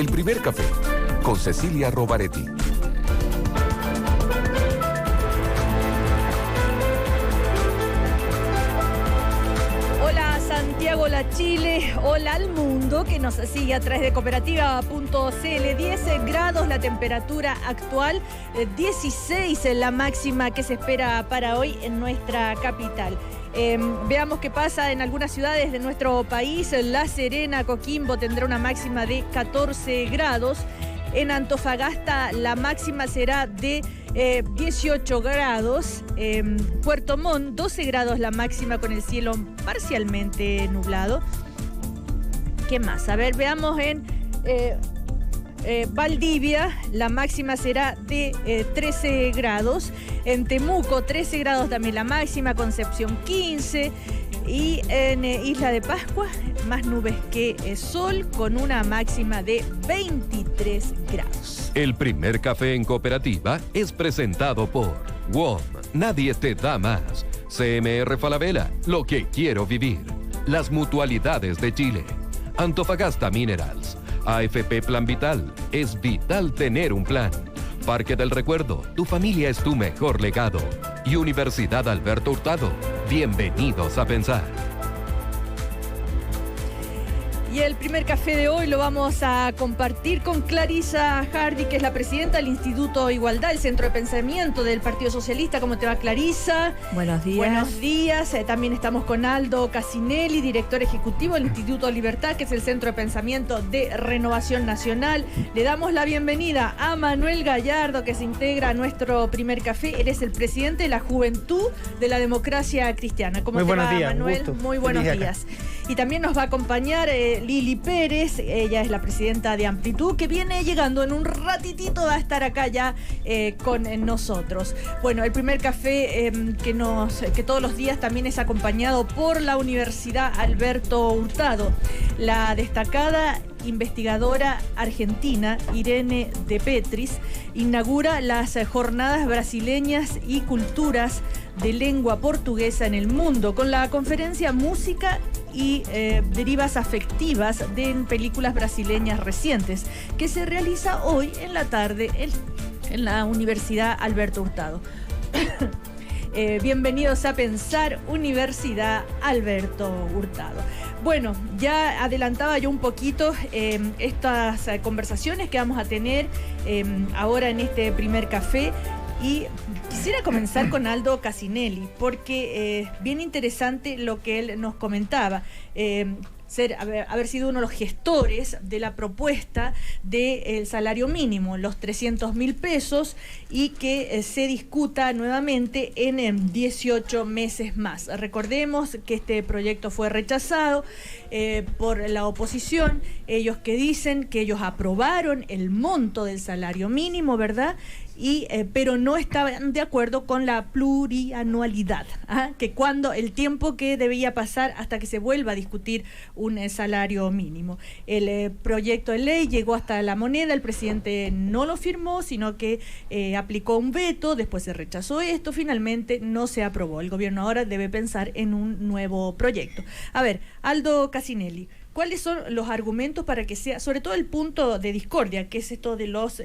El primer café, con Cecilia Rovaretti. Hola Santiago, hola Chile, hola al mundo que nos sigue a través de cooperativa.cl. 10 grados la temperatura actual, 16 la máxima que se espera para hoy en nuestra capital. Veamos qué pasa en algunas ciudades de nuestro país. La Serena, Coquimbo tendrá una máxima de 14 grados. En Antofagasta la máxima será de 18 grados. Puerto Montt, 12 grados la máxima con el cielo parcialmente nublado. ¿Qué más? A ver, veamos en Valdivia, la máxima será de 13 grados. En Temuco, 13 grados también la máxima. Concepción, 15. Y en Isla de Pascua, más nubes que sol, con una máxima de 23 grados. El primer café en cooperativa es presentado por WOM, nadie te da más. CMR Falabella, lo que quiero vivir. Las Mutualidades de Chile. Antofagasta Minerals. AFP Plan Vital, es vital tener un plan. Parque del Recuerdo, tu familia es tu mejor legado. Y Universidad Alberto Hurtado, bienvenidos a pensar. Y el primer café de hoy lo vamos a compartir con Clarisa Hardy, que es la presidenta del Instituto Igualdad, el centro de pensamiento del Partido Socialista. ¿Cómo te va, Clarisa? Buenos días. Buenos días. También estamos con Aldo Casinelli, director ejecutivo del Instituto Libertad, que es el centro de pensamiento de Renovación Nacional. Le damos la bienvenida a Manuel Gallardo, que se integra a nuestro primer café. Eres el presidente de la Juventud de la Democracia Cristiana. ¿Cómo te va, Manuel? Muy buenos días. Y también nos va a acompañar Lili Pérez, ella es la presidenta de Amplitud, que viene llegando en un ratitito, va a estar acá ya con nosotros. Bueno, el primer café que todos los días también es acompañado por la Universidad Alberto Hurtado. La destacada investigadora argentina Irene de Petris inaugura las jornadas brasileñas y culturas de lengua portuguesa en el mundo con la conferencia Música y derivas afectivas de películas brasileñas recientes, que se realiza hoy en la tarde en la Universidad Alberto Hurtado. Bienvenidos a Pensar, Universidad Alberto Hurtado. Bueno, ya adelantaba yo un poquito estas conversaciones que vamos a tener ahora en este primer café. Y quisiera comenzar con Aldo Casinelli, porque bien interesante lo que él nos comentaba. Haber sido uno de los gestores de la propuesta del salario mínimo, los 300.000 pesos, y que se discuta nuevamente en 18 meses más. Recordemos que este proyecto fue rechazado por la oposición, ellos que dicen que ellos aprobaron el monto del salario mínimo, ¿verdad? Pero no estaban de acuerdo con la plurianualidad, que cuando el tiempo que debía pasar hasta que se vuelva a discutir un salario mínimo. El proyecto de ley llegó hasta la moneda, el presidente no lo firmó, sino que aplicó un veto, después se rechazó esto, finalmente no se aprobó. El gobierno ahora debe pensar en un nuevo proyecto. A ver, Aldo Casinelli, ¿cuáles son los argumentos para que sea, sobre todo el punto de discordia, que es esto de los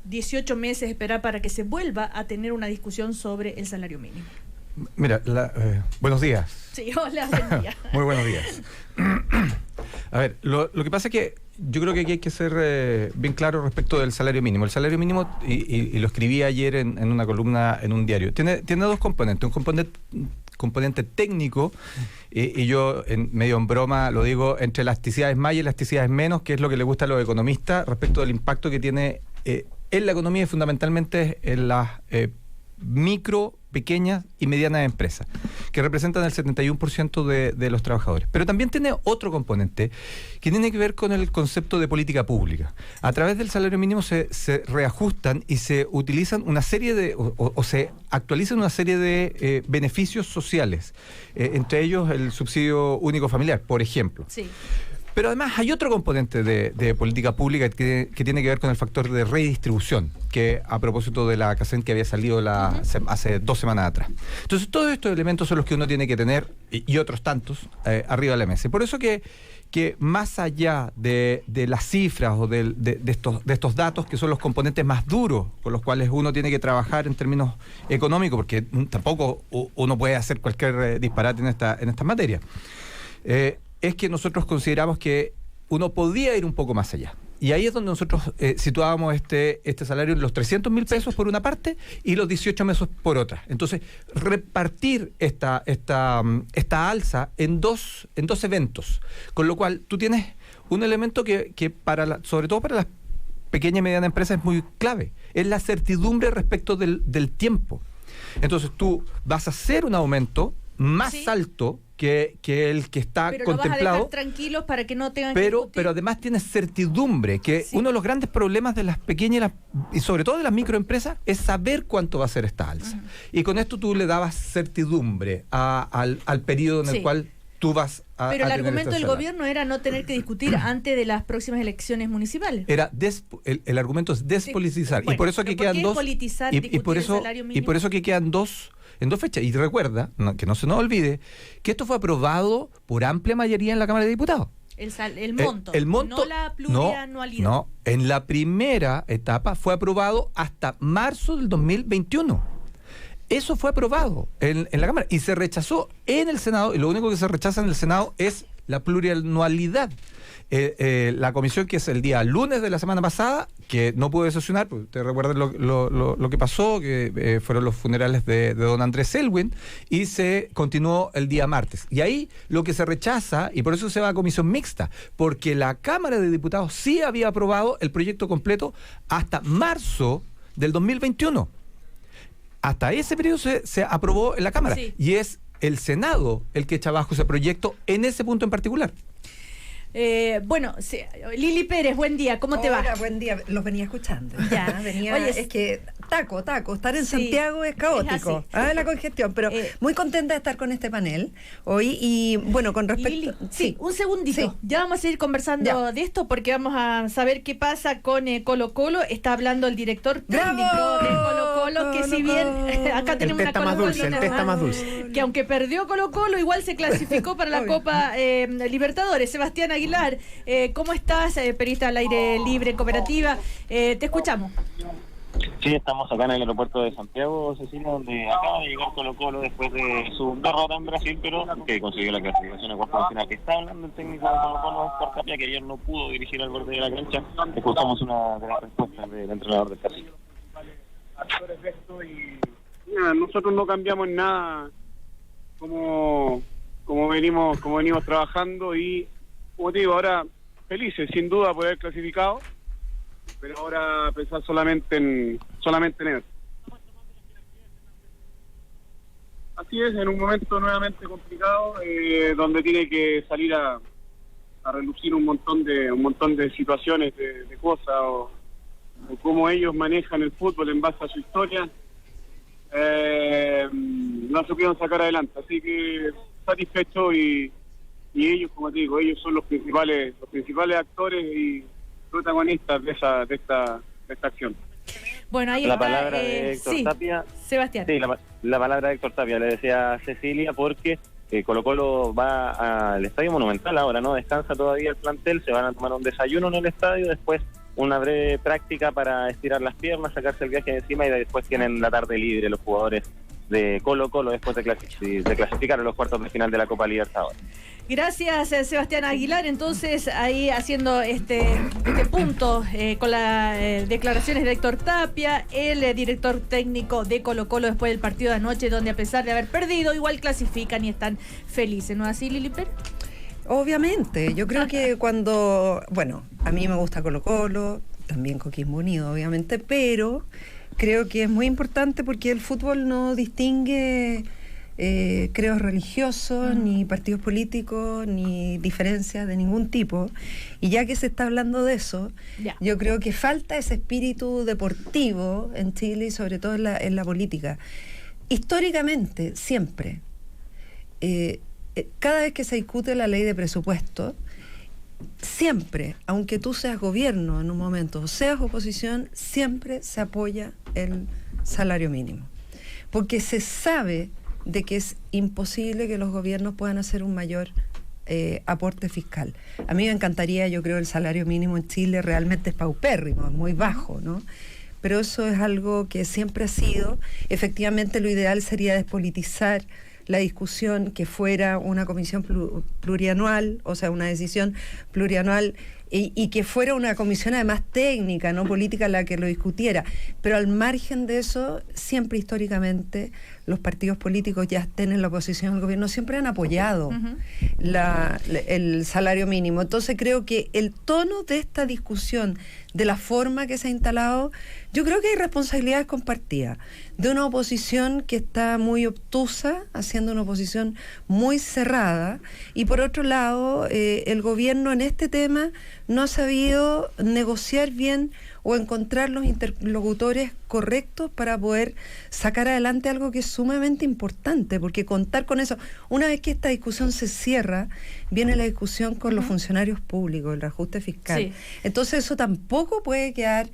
18 meses esperar para que se vuelva a tener una discusión sobre el salario mínimo? Mira, buenos días. Sí, hola, buen día. Muy buenos días. A ver, lo que pasa es que yo creo que aquí hay que ser bien claro respecto del salario mínimo. El salario mínimo, y lo escribí ayer en una columna en un diario, tiene dos componentes. Un componente técnico, y yo medio en broma lo digo, entre elasticidades más y elasticidades menos, que es lo que le gusta a los economistas respecto del impacto que tiene en la economía y fundamentalmente en las micro, pequeñas y medianas empresas, que representan el 71% de los trabajadores. Pero también tiene otro componente que tiene que ver con el concepto de política pública. A través del salario mínimo se reajustan y se utilizan una serie de, o se actualizan una serie de beneficios sociales, entre ellos el subsidio único familiar, por ejemplo. Sí. Pero además hay otro componente de política pública que tiene que ver con el factor de redistribución, que a propósito de la CACEN que había salido hace 2 semanas atrás. Entonces todos estos elementos son los que uno tiene que tener, y otros tantos, arriba de la mesa. Y por eso que que más allá de las cifras o de estos datos, que son los componentes más duros con los cuales uno tiene que trabajar en términos económicos, porque tampoco uno puede hacer cualquier disparate en esta materia, es que nosotros consideramos que uno podía ir un poco más allá. Y ahí es donde nosotros situábamos este salario en los 300.000 pesos por una parte y los 18 meses por otra. Entonces, repartir esta alza en dos eventos, con lo cual tú tienes un elemento que sobre todo para las pequeñas y medianas empresas es muy clave, es la certidumbre respecto del tiempo. Entonces tú vas a hacer un aumento más alto que el que está contemplado. Pero lo vas a dejar tranquilos para que no tengan que discutir. Pero además tienes certidumbre, que uno de los grandes problemas de las pequeñas y sobre todo de las microempresas es saber cuánto va a ser esta alza. Y con esto tú le dabas certidumbre al periodo en el cual tú vas a Pero el tener argumento del salario. gobierno era no tener que discutir antes de las próximas elecciones municipales. El argumento es despolitizar. Bueno, y por eso aquí quedan dos. Y por eso aquí quedan dos. En dos fechas. Y recuerda, que no se nos olvide, que esto fue aprobado por amplia mayoría en la Cámara de Diputados. El monto, no la plurianualidad. No, en la primera etapa fue aprobado hasta marzo del 2021. Eso fue aprobado en la Cámara y se rechazó en el Senado, y lo único que se rechaza en el Senado es la plurianualidad. La comisión, que es el día lunes de la semana pasada, que no pudo sesionar, porque ustedes recuerdan lo que pasó, que fueron los funerales de don Andrés Selwyn, y se continuó el día martes. Y ahí lo que se rechaza, y por eso se va a comisión mixta, porque la Cámara de Diputados sí había aprobado el proyecto completo hasta marzo del 2021. Hasta ese periodo se aprobó en la Cámara. Sí. Y es el Senado el que echa abajo ese proyecto en ese punto en particular. Lili Pérez, buen día, ¿cómo te va? Hola, buen día, los venía escuchando. Ya, Oye, es que taco, estar en Santiago es caótico, la congestión, pero muy contenta de estar con este panel hoy. Y bueno, con respecto... Lili, un segundito, ya vamos a seguir conversando de esto, porque vamos a saber qué pasa con Colo Colo. Está hablando el director técnico de Colo Colo, que si bien acá tenemos una Colo Colo, el testa más dulce, que aunque perdió Colo Colo, igual se clasificó para la Copa Libertadores. Sebastián Aguilar, ¿cómo estás? Periodista al aire libre, cooperativa, te escuchamos. Sí, estamos acá en el aeropuerto de Santiago, Cecilia, donde acaba de llegar Colo Colo después de su derrota en Brasil, pero que consiguió la clasificación a cuartos de final. Que está hablando el técnico de Colo Colo, Héctor Tapia, que ayer no pudo dirigir al borde de la cancha. Escuchamos una de las respuestas del entrenador del Castillo. Nosotros no cambiamos nada como venimos trabajando, y como te digo, ahora felices sin duda por haber clasificado, pero ahora pensar solamente en eso. Así es, en un momento nuevamente complicado, donde tiene que salir a relucir un montón de situaciones, de cosas, o cómo ellos manejan el fútbol en base a su historia. No se pudieron sacar adelante, así que satisfecho, y ellos, como te digo, ellos son los principales actores y protagonistas de esta acción. Bueno, ahí la está, palabra de Héctor Tapia. Sebastián. Sí, la palabra de Héctor Tapia, le decía a Cecilia, porque Colo Colo va al Estadio Monumental ahora, ¿no? Descansa todavía el plantel, se van a tomar un desayuno en el estadio, después una breve práctica para estirar las piernas, sacarse el viaje de encima, y después tienen la tarde libre los jugadores de Colo Colo después de clasificar a los cuartos de final de la Copa Libertadores. Gracias, Sebastián Aguilar. Entonces, ahí haciendo este punto con las declaraciones de Héctor Tapia, el director técnico de Colo Colo después del partido de anoche, donde a pesar de haber perdido, igual clasifican y están felices, ¿no es así, Lili Pérez? Obviamente, yo creo que a mí me gusta Colo Colo, también Coquimbo Unido, obviamente, pero creo que es muy importante porque el fútbol no distingue creos religiosos, ni partidos políticos, ni diferencias de ningún tipo. Y ya que se está hablando de eso, yo creo que falta ese espíritu deportivo en Chile, y sobre todo en la política. Históricamente, siempre, cada vez que se discute la ley de presupuesto, siempre, aunque tú seas gobierno en un momento o seas oposición, siempre se apoya el salario mínimo, porque se sabe de que es imposible que los gobiernos puedan hacer un mayor aporte fiscal. A mí me encantaría, yo creo, el salario mínimo en Chile realmente es paupérrimo, es muy bajo, ¿no? Pero eso es algo que siempre ha sido. Efectivamente, lo ideal sería despolitizar la discusión, que fuera una comisión plurianual, o sea, una decisión plurianual, y que fuera una comisión además técnica, no política, la que lo discutiera. Pero al margen de eso, siempre históricamente los partidos políticos, ya estén en la oposición al gobierno, siempre han apoyado el salario mínimo. Entonces creo que el tono de esta discusión, de la forma que se ha instalado, yo creo que hay responsabilidades compartidas de una oposición que está muy obtusa, haciendo una oposición muy cerrada, y por otro lado, el gobierno en este tema no ha sabido negociar bien o encontrar los interlocutores correctos para poder sacar adelante algo que es sumamente importante, porque contar con eso, una vez que esta discusión se cierra, viene la discusión con los funcionarios públicos, el reajuste fiscal. Sí. Entonces eso tampoco puede quedar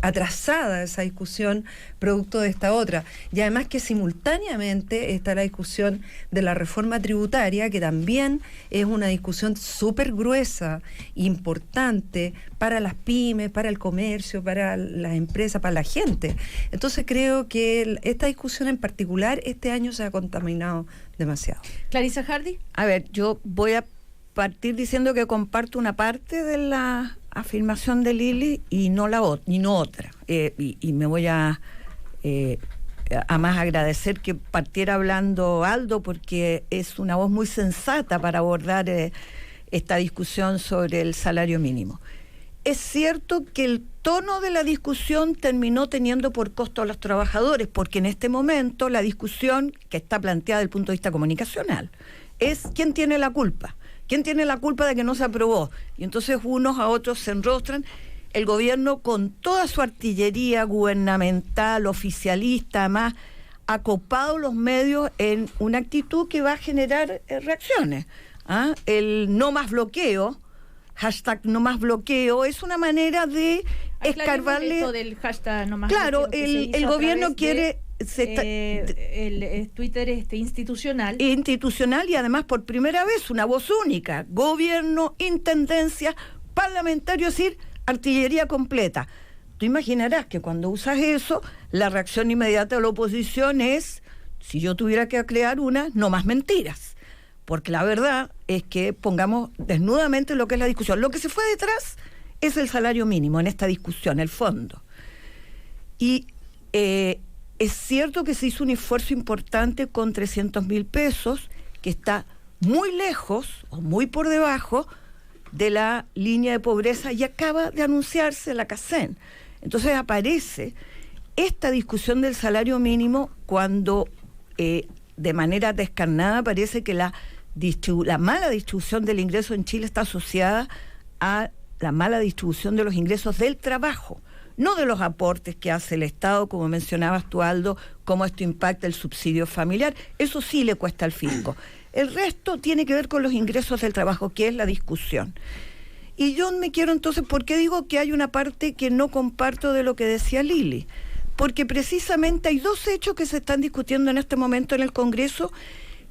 atrasada, esa discusión producto de esta otra. Y además que simultáneamente está la discusión de la reforma tributaria, que también es una discusión súper gruesa, importante para las pymes, para el comercio, para las empresas, para la gente. Entonces creo que esta discusión en particular este año se ha contaminado demasiado. Clarisa Hardy. A ver, yo voy a partir diciendo que comparto una parte de la afirmación de Lili y no otra. Y me voy a más agradecer que partiera hablando Aldo, porque es una voz muy sensata para abordar esta discusión sobre el salario mínimo. Es cierto que el tono de la discusión terminó teniendo por costo a los trabajadores, porque en este momento la discusión que está planteada desde el punto de vista comunicacional es quién tiene la culpa. ¿Quién tiene la culpa de que no se aprobó? Y entonces unos a otros se enrostran. El gobierno, con toda su artillería gubernamental, oficialista, además, ha copado los medios en una actitud que va a generar reacciones. El no más bloqueo, hashtag no más bloqueo, es una manera de escarbarle. Esto del hashtag no más claro, bloqueo, el gobierno quiere. El Twitter institucional. Institucional, y además por primera vez una voz única, gobierno, intendencia, parlamentario, es decir, artillería completa. Tú imaginarás que cuando usas eso, la reacción inmediata de la oposición es, si yo tuviera que crear una, no más mentiras. Porque la verdad es que pongamos desnudamente lo que es la discusión. Lo que se fue detrás es el salario mínimo en esta discusión, el fondo. Y es cierto que se hizo un esfuerzo importante con 300.000 pesos, que está muy lejos o muy por debajo de la línea de pobreza, y acaba de anunciarse la CACEN. Entonces aparece esta discusión del salario mínimo cuando de manera descarnada parece que la mala distribución del ingreso en Chile está asociada a la mala distribución de los ingresos del trabajo, no de los aportes que hace el Estado, como mencionabas tú, Aldo, cómo esto impacta el subsidio familiar. Eso sí le cuesta al fisco. El resto tiene que ver con los ingresos del trabajo, que es la discusión. Y yo me quiero entonces, ¿por qué digo que hay una parte que no comparto de lo que decía Lili? Porque precisamente hay dos hechos que se están discutiendo en este momento en el Congreso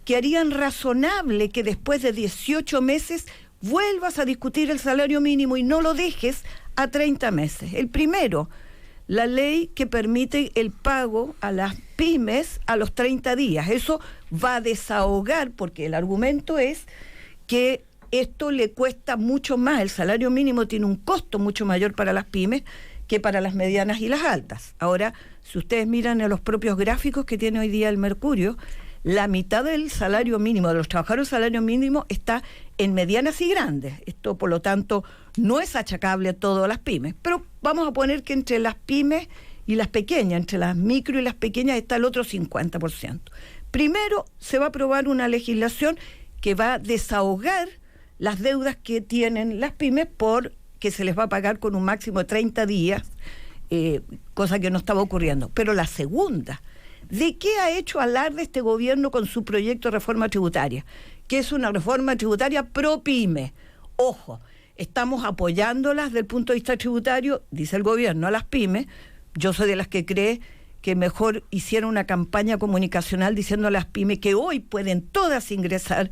que harían razonable que después de 18 meses vuelvas a discutir el salario mínimo y no lo dejes a 30 meses. El primero, la ley que permite el pago a las pymes a los 30 días. Eso va a desahogar, porque el argumento es que esto le cuesta mucho más. El salario mínimo tiene un costo mucho mayor para las pymes que para las medianas y las altas. Ahora, si ustedes miran en los propios gráficos que tiene hoy día el Mercurio, la mitad del salario mínimo, de los trabajadores del salario mínimo, está en medianas y grandes. Esto, por lo tanto, no es achacable todo a las pymes. Pero vamos a poner que entre las pymes y las pequeñas, entre las micro y las pequeñas, está el otro 50%. Primero, se va a aprobar una legislación que va a desahogar las deudas que tienen las pymes porque se les va a pagar con un máximo de 30 días, cosa que no estaba ocurriendo. Pero la segunda, ¿de qué ha hecho alarde este gobierno con su proyecto de reforma tributaria? Que es una reforma tributaria pro pyme. Ojo, estamos apoyándolas desde el punto de vista tributario, dice el gobierno, a las pymes. Yo soy de las que cree que mejor hiciera una campaña comunicacional diciendo a las pymes que hoy pueden todas ingresar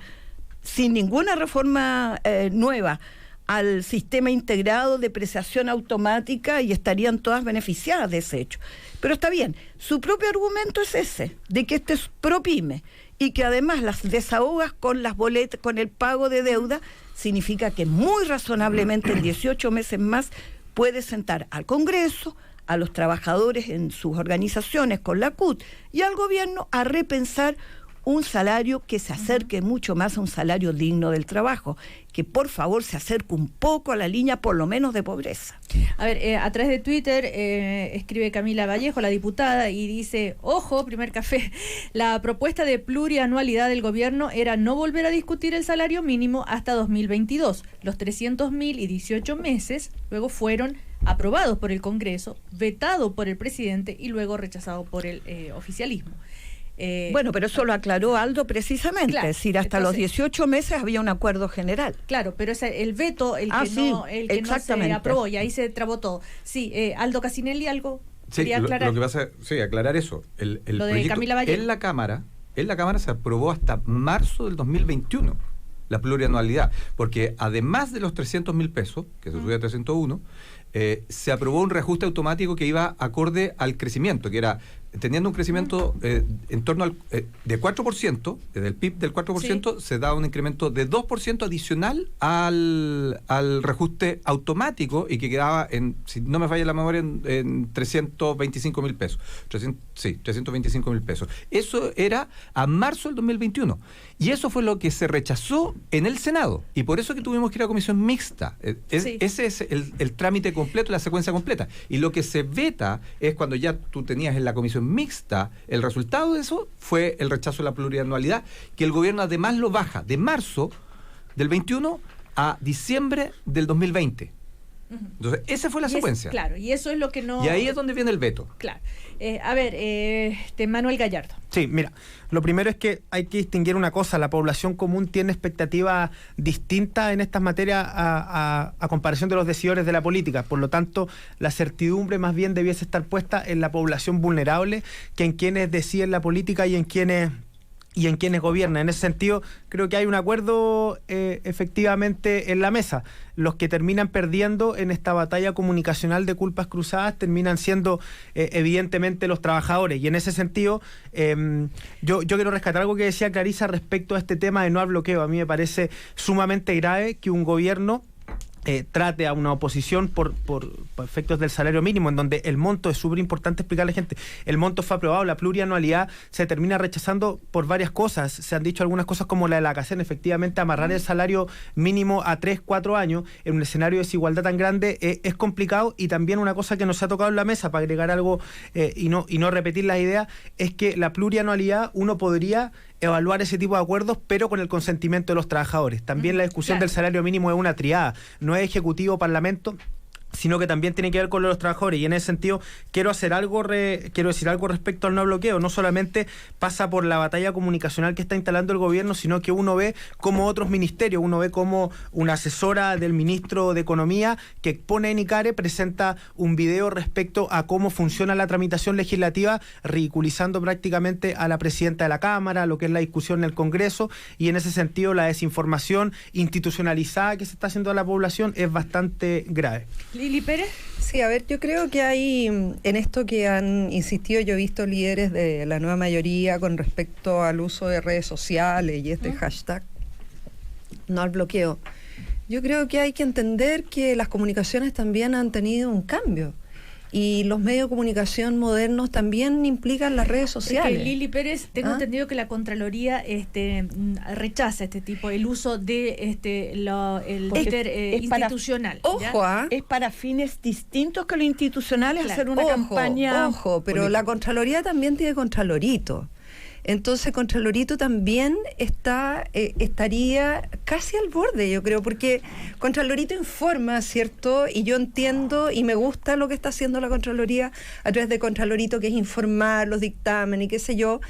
sin ninguna reforma nueva al sistema integrado de depreciación automática y estarían todas beneficiadas de ese hecho. Pero está bien, su propio argumento es ese, de que este es pro pyme y que además las desahogas con las boletas, con el pago de deuda, significa que muy razonablemente en 18 meses más puede sentar al Congreso, a los trabajadores en sus organizaciones con la CUT y al gobierno a repensar un salario que se acerque mucho más a un salario digno del trabajo, que por favor se acerque un poco a la línea por lo menos de pobreza. A ver, a través de Twitter escribe Camila Vallejo, la diputada, y dice, ojo, primer café, la propuesta de plurianualidad del gobierno era no volver a discutir el salario mínimo hasta 2022. Los 300.000 y 18 meses luego fueron aprobados por el Congreso, vetado por el presidente y luego rechazado por el oficialismo. Bueno, pero eso lo aclaró Aldo precisamente, claro, es decir, hasta los 18 meses había un acuerdo general. Claro, pero es el veto el que no se aprobó y ahí se trabó todo. Sí, Aldo Casinelli, ¿algo quería aclarar? Lo que pasa, sí, aclarar eso. El lo de Camila Vallejo. En la Cámara se aprobó hasta marzo del 2021 la plurianualidad, porque además de los 300.000 pesos, que se subía a 301, se aprobó un reajuste automático que iba acorde al crecimiento, que era teniendo un crecimiento en torno al de 4%, del PIB del 4%, sí, se da un incremento de 2% adicional al reajuste automático y que quedaba en, si no me falla la memoria, en 325.000 pesos. 325.000 pesos. Eso era a marzo del 2021. Y eso fue lo que se rechazó en el Senado. Y por eso que tuvimos que ir a comisión mixta. Ese es el trámite completo, la secuencia completa. Y lo que se veta es cuando ya tú tenías en la comisión mixta, el resultado de eso fue el rechazo de la plurianualidad, que el gobierno además lo baja de marzo del 21 a diciembre del 2020. Entonces, esa fue la secuencia. Claro, y eso es lo que no... Y ahí es donde viene el veto. Claro. A ver, Manuel Gallardo. Sí, mira, lo primero es que hay que distinguir una cosa. La población común tiene expectativas distintas en estas materias a comparación de los decidores de la política. Por lo tanto, la certidumbre más bien debiese estar puesta en la población vulnerable que en quienes deciden la política y en quienes gobiernan. En ese sentido, creo que hay un acuerdo efectivamente en la mesa. Los que terminan perdiendo en esta batalla comunicacional de culpas cruzadas terminan siendo evidentemente los trabajadores. Y en ese sentido, yo quiero rescatar algo que decía Clarisa respecto a este tema de no al bloqueo. A mí me parece sumamente grave que un gobierno trate a una oposición por efectos del salario mínimo, en donde el monto es súper importante explicarle a la gente. El monto fue aprobado, la plurianualidad se termina rechazando por varias cosas. Se han dicho algunas cosas como la de la CACEN, efectivamente amarrar el salario mínimo a 3-4 años en un escenario de desigualdad tan grande es complicado. Y también una cosa que nos ha tocado en la mesa, para agregar algo y no repetir las ideas, es que la plurianualidad uno podría evaluar ese tipo de acuerdos, pero con el consentimiento de los trabajadores. También la discusión del salario mínimo es una triada, no es ejecutivo, parlamento, sino que también tiene que ver con los trabajadores. Y en ese sentido quiero decir algo respecto al no bloqueo. No solamente pasa por la batalla comunicacional que está instalando el gobierno, sino que uno ve como otros ministerios, uno ve como una asesora del ministro de Economía que expone en ICARE presenta un video respecto a cómo funciona la tramitación legislativa, ridiculizando prácticamente a la presidenta de la Cámara, lo que es la discusión en el Congreso, y en ese sentido la desinformación institucionalizada que se está haciendo a la población es bastante grave. Lili Pérez. Sí, a ver, yo creo que hay, en esto que han insistido, yo he visto líderes de la nueva mayoría con respecto al uso de redes sociales y este hashtag, no al bloqueo. Yo creo que hay que entender que las comunicaciones también han tenido un cambio. Y los medios de comunicación modernos también implican las redes sociales. Lili Pérez, tengo entendido que la Contraloría rechaza el uso de el Twitter institucional. Es para fines distintos que lo institucional, es hacer una campaña. Pero política. La Contraloría también tiene Contralorito. Entonces, Contralorito también estaría casi al borde, yo creo, porque Contralorito informa, ¿cierto? Y yo entiendo y me gusta lo que está haciendo la Contraloría a través de Contralorito, que es informar los dictámenes y qué sé yo,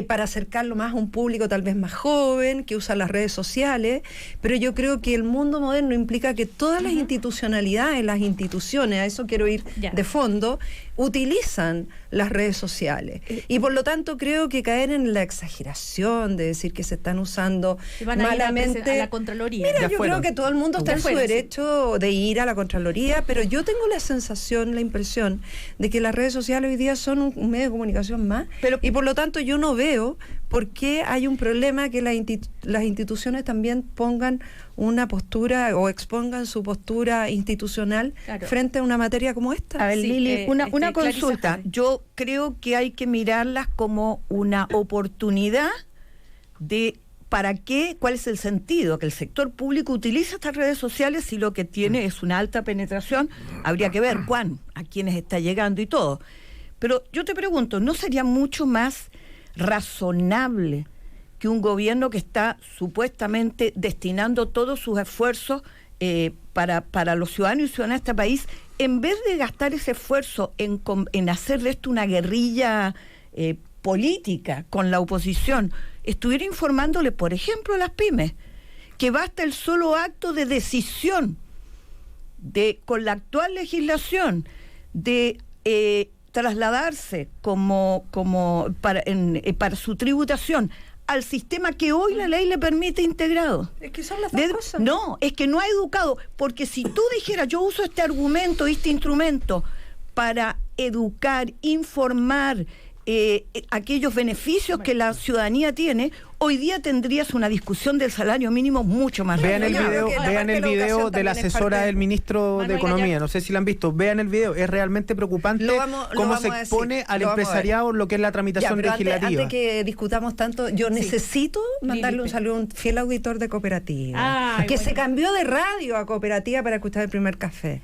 para acercarlo más a un público tal vez más joven, que usa las redes sociales, pero yo creo que el mundo moderno implica que todas las institucionalidades, las instituciones, a eso quiero ir de fondo, utilizan las redes sociales. Y por lo tanto creo que caer en la exageración de decir que se están usando malamente a la Contraloría. Mira, yo creo que todo el mundo está en su derecho de ir a la Contraloría, pero yo tengo la sensación, la impresión de que las redes sociales hoy día son un medio de comunicación más, y por lo tanto yo no veo por qué hay un problema que las instituciones también pongan una postura o expongan su postura institucional frente a una materia como esta. A ver, Lili, una consulta. Yo creo que hay que mirarlas como una oportunidad de ¿para qué? ¿Cuál es el sentido? Que el sector público utilice estas redes sociales si lo que tiene es una alta penetración. Habría que ver a quiénes está llegando y todo. Pero yo te pregunto, ¿no sería mucho más razonable que un gobierno que está supuestamente destinando todos sus esfuerzos para los ciudadanos y ciudadanas de este país, en vez de gastar ese esfuerzo en hacer de esto una guerrilla política con la oposición, estuviera informándole, por ejemplo, a las pymes, que basta el solo acto de decisión con la actual legislación de trasladarse para su tributación al sistema que hoy la ley le permite integrado. Es que son las dos cosas. No, es que no ha educado, porque si tú dijeras, yo uso este argumento, este instrumento para educar, informar aquellos beneficios que la ciudadanía tiene, hoy día tendrías una discusión del salario mínimo mucho más Vean el video de la asesora del ministro de Economía, no sé si lo han visto, vean el video, es realmente preocupante cómo se expone al empresariado lo que es la tramitación legislativa. Antes que discutamos tanto, yo necesito mandarle un saludo a un fiel auditor de Cooperativa, se cambió de radio a Cooperativa para escuchar el primer café,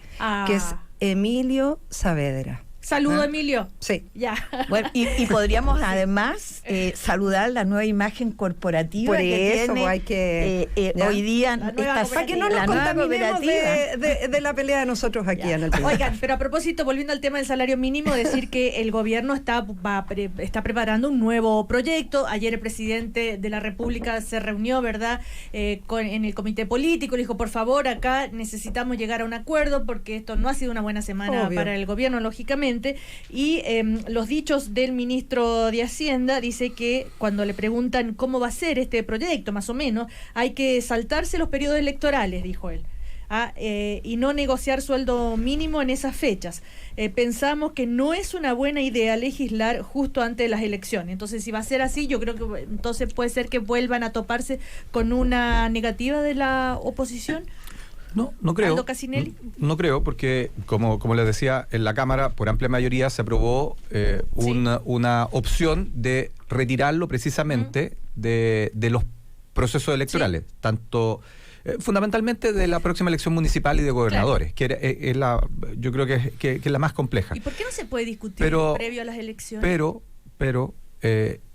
que es Emilio Saavedra. Saludo, Emilio. Sí. Ya. Bueno, y podríamos además saludar la nueva imagen corporativa que tiene hay que, hoy día. Para que no nos contaminemos de la pelea de nosotros aquí en el país. Oigan, pero a propósito, volviendo al tema del salario mínimo, decir que el gobierno está preparando un nuevo proyecto. Ayer el presidente de la República se reunió, ¿verdad?, en el comité político. Le dijo, por favor, acá necesitamos llegar a un acuerdo porque esto no ha sido una buena semana para el gobierno, lógicamente. Y los dichos del ministro de Hacienda dice que cuando le preguntan cómo va a ser este proyecto, más o menos, hay que saltarse los periodos electorales, dijo él, y no negociar sueldo mínimo en esas fechas. Pensamos que no es una buena idea legislar justo antes de las elecciones. Entonces, si va a ser así, yo creo que entonces puede ser que vuelvan a toparse con una negativa de la oposición. No creo. Aldo Casinelli. No creo, porque como les decía, en la Cámara por amplia mayoría se aprobó una opción de retirarlo precisamente de los procesos electorales, tanto fundamentalmente de la próxima elección municipal y de gobernadores, que yo creo que es la más compleja. ¿Y por qué no se puede discutir previo a las elecciones? Pero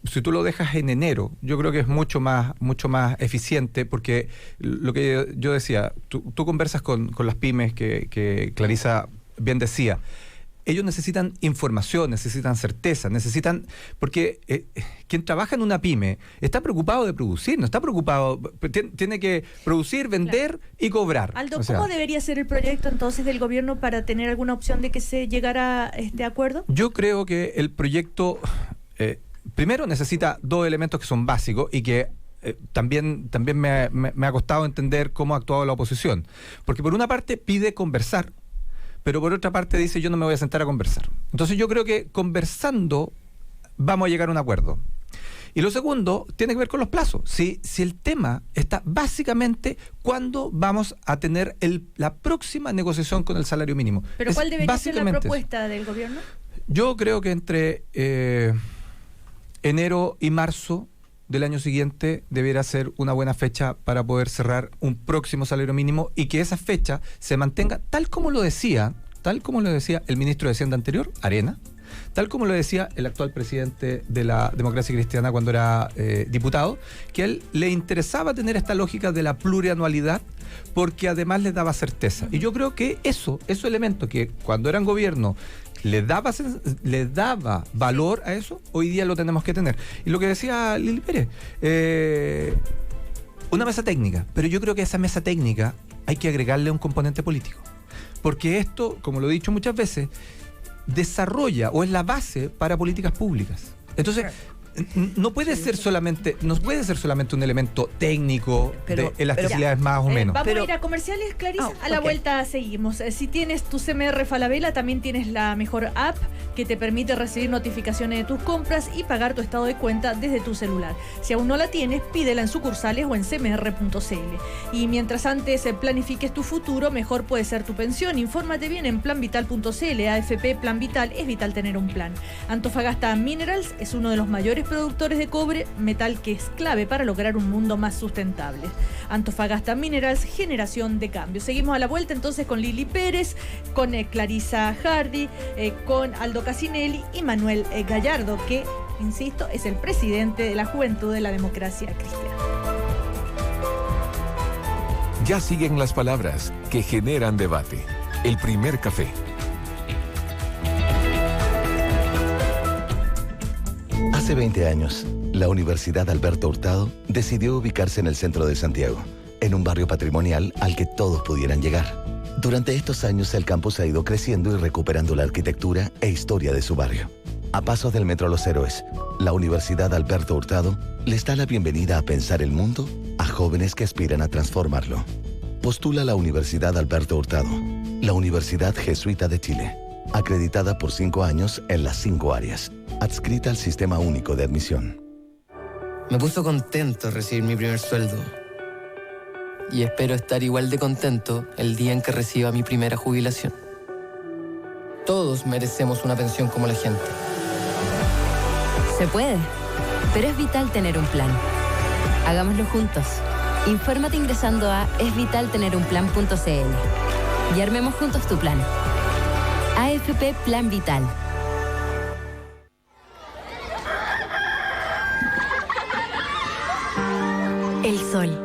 si tú lo dejas en enero, yo creo que es mucho más eficiente, porque lo que yo decía, tú conversas con las pymes que Clarisa bien decía, ellos necesitan información, necesitan certeza, porque quien trabaja en una pyme está preocupado de producir, no está preocupado, tiene que producir, vender y cobrar. Aldo, ¿cómo debería ser el proyecto entonces del gobierno para tener alguna opción de que se llegara a este acuerdo? Yo creo que el proyecto primero necesita dos elementos que son básicos y que también me ha costado entender cómo ha actuado la oposición. Porque por una parte pide conversar, pero por otra parte dice yo no me voy a sentar a conversar. Entonces yo creo que conversando vamos a llegar a un acuerdo. Y lo segundo tiene que ver con los plazos. Si el tema está básicamente cuándo vamos a tener la próxima negociación con el salario mínimo. ¿Pero cuál debería ser la propuesta del gobierno? Yo creo que entre enero y marzo del año siguiente debiera ser una buena fecha para poder cerrar un próximo salario mínimo y que esa fecha se mantenga tal como lo decía el ministro de Hacienda anterior, Arena, tal como lo decía el actual presidente de la Democracia Cristiana cuando era diputado, que a él le interesaba tener esta lógica de la plurianualidad porque además le daba certeza. Y yo creo que esos elementos que cuando eran gobierno le daba valor a eso, hoy día lo tenemos que tener. Y lo que decía Lili Pérez, una mesa técnica, pero yo creo que a esa mesa técnica hay que agregarle un componente político. Porque esto, como lo he dicho muchas veces, desarrolla o es la base para políticas públicas. Entonces, no puede ser solamente un elemento técnico en las facilidades más o menos. Vamos a ir a comerciales, Clarisa. A la vuelta seguimos. Si tienes tu CMR Falabella, también tienes la mejor app que te permite recibir notificaciones de tus compras y pagar tu estado de cuenta desde tu celular. Si aún no la tienes, pídela en sucursales o en cmr.cl. Y mientras antes planifiques tu futuro, mejor puede ser tu pensión. Infórmate bien en planvital.cl. AFP Plan Vital, es vital tener un plan. Antofagasta Minerals es uno de los mayores productores de cobre, metal que es clave para lograr un mundo más sustentable. Antofagasta Minerals, generación de cambio. Seguimos a la vuelta entonces con Lili Pérez, con Clarisa Hardy, con Aldo Casinelli y Manuel Gallardo, que, insisto, es el presidente de la Juventud de la Democracia Cristiana. Ya siguen las palabras que generan debate. El primer café. Hace 20 años, la Universidad Alberto Hurtado decidió ubicarse en el centro de Santiago, en un barrio patrimonial al que todos pudieran llegar. Durante estos años, el campus ha ido creciendo y recuperando la arquitectura e historia de su barrio. A pasos del Metro Los Héroes, la Universidad Alberto Hurtado les da la bienvenida a pensar el mundo a jóvenes que aspiran a transformarlo. Postula a la Universidad Alberto Hurtado, la Universidad Jesuita de Chile, acreditada por 5 años en las 5 áreas. Adscrita al Sistema Único de Admisión. Me puso contento recibir mi primer sueldo. Y espero estar igual de contento el día en que reciba mi primera jubilación. Todos merecemos una pensión como la gente. Se puede, pero es vital tener un plan. Hagámoslo juntos. Infórmate ingresando a esvitaltenerunplan.cl y armemos juntos tu plan. AFP Plan Vital. El sol.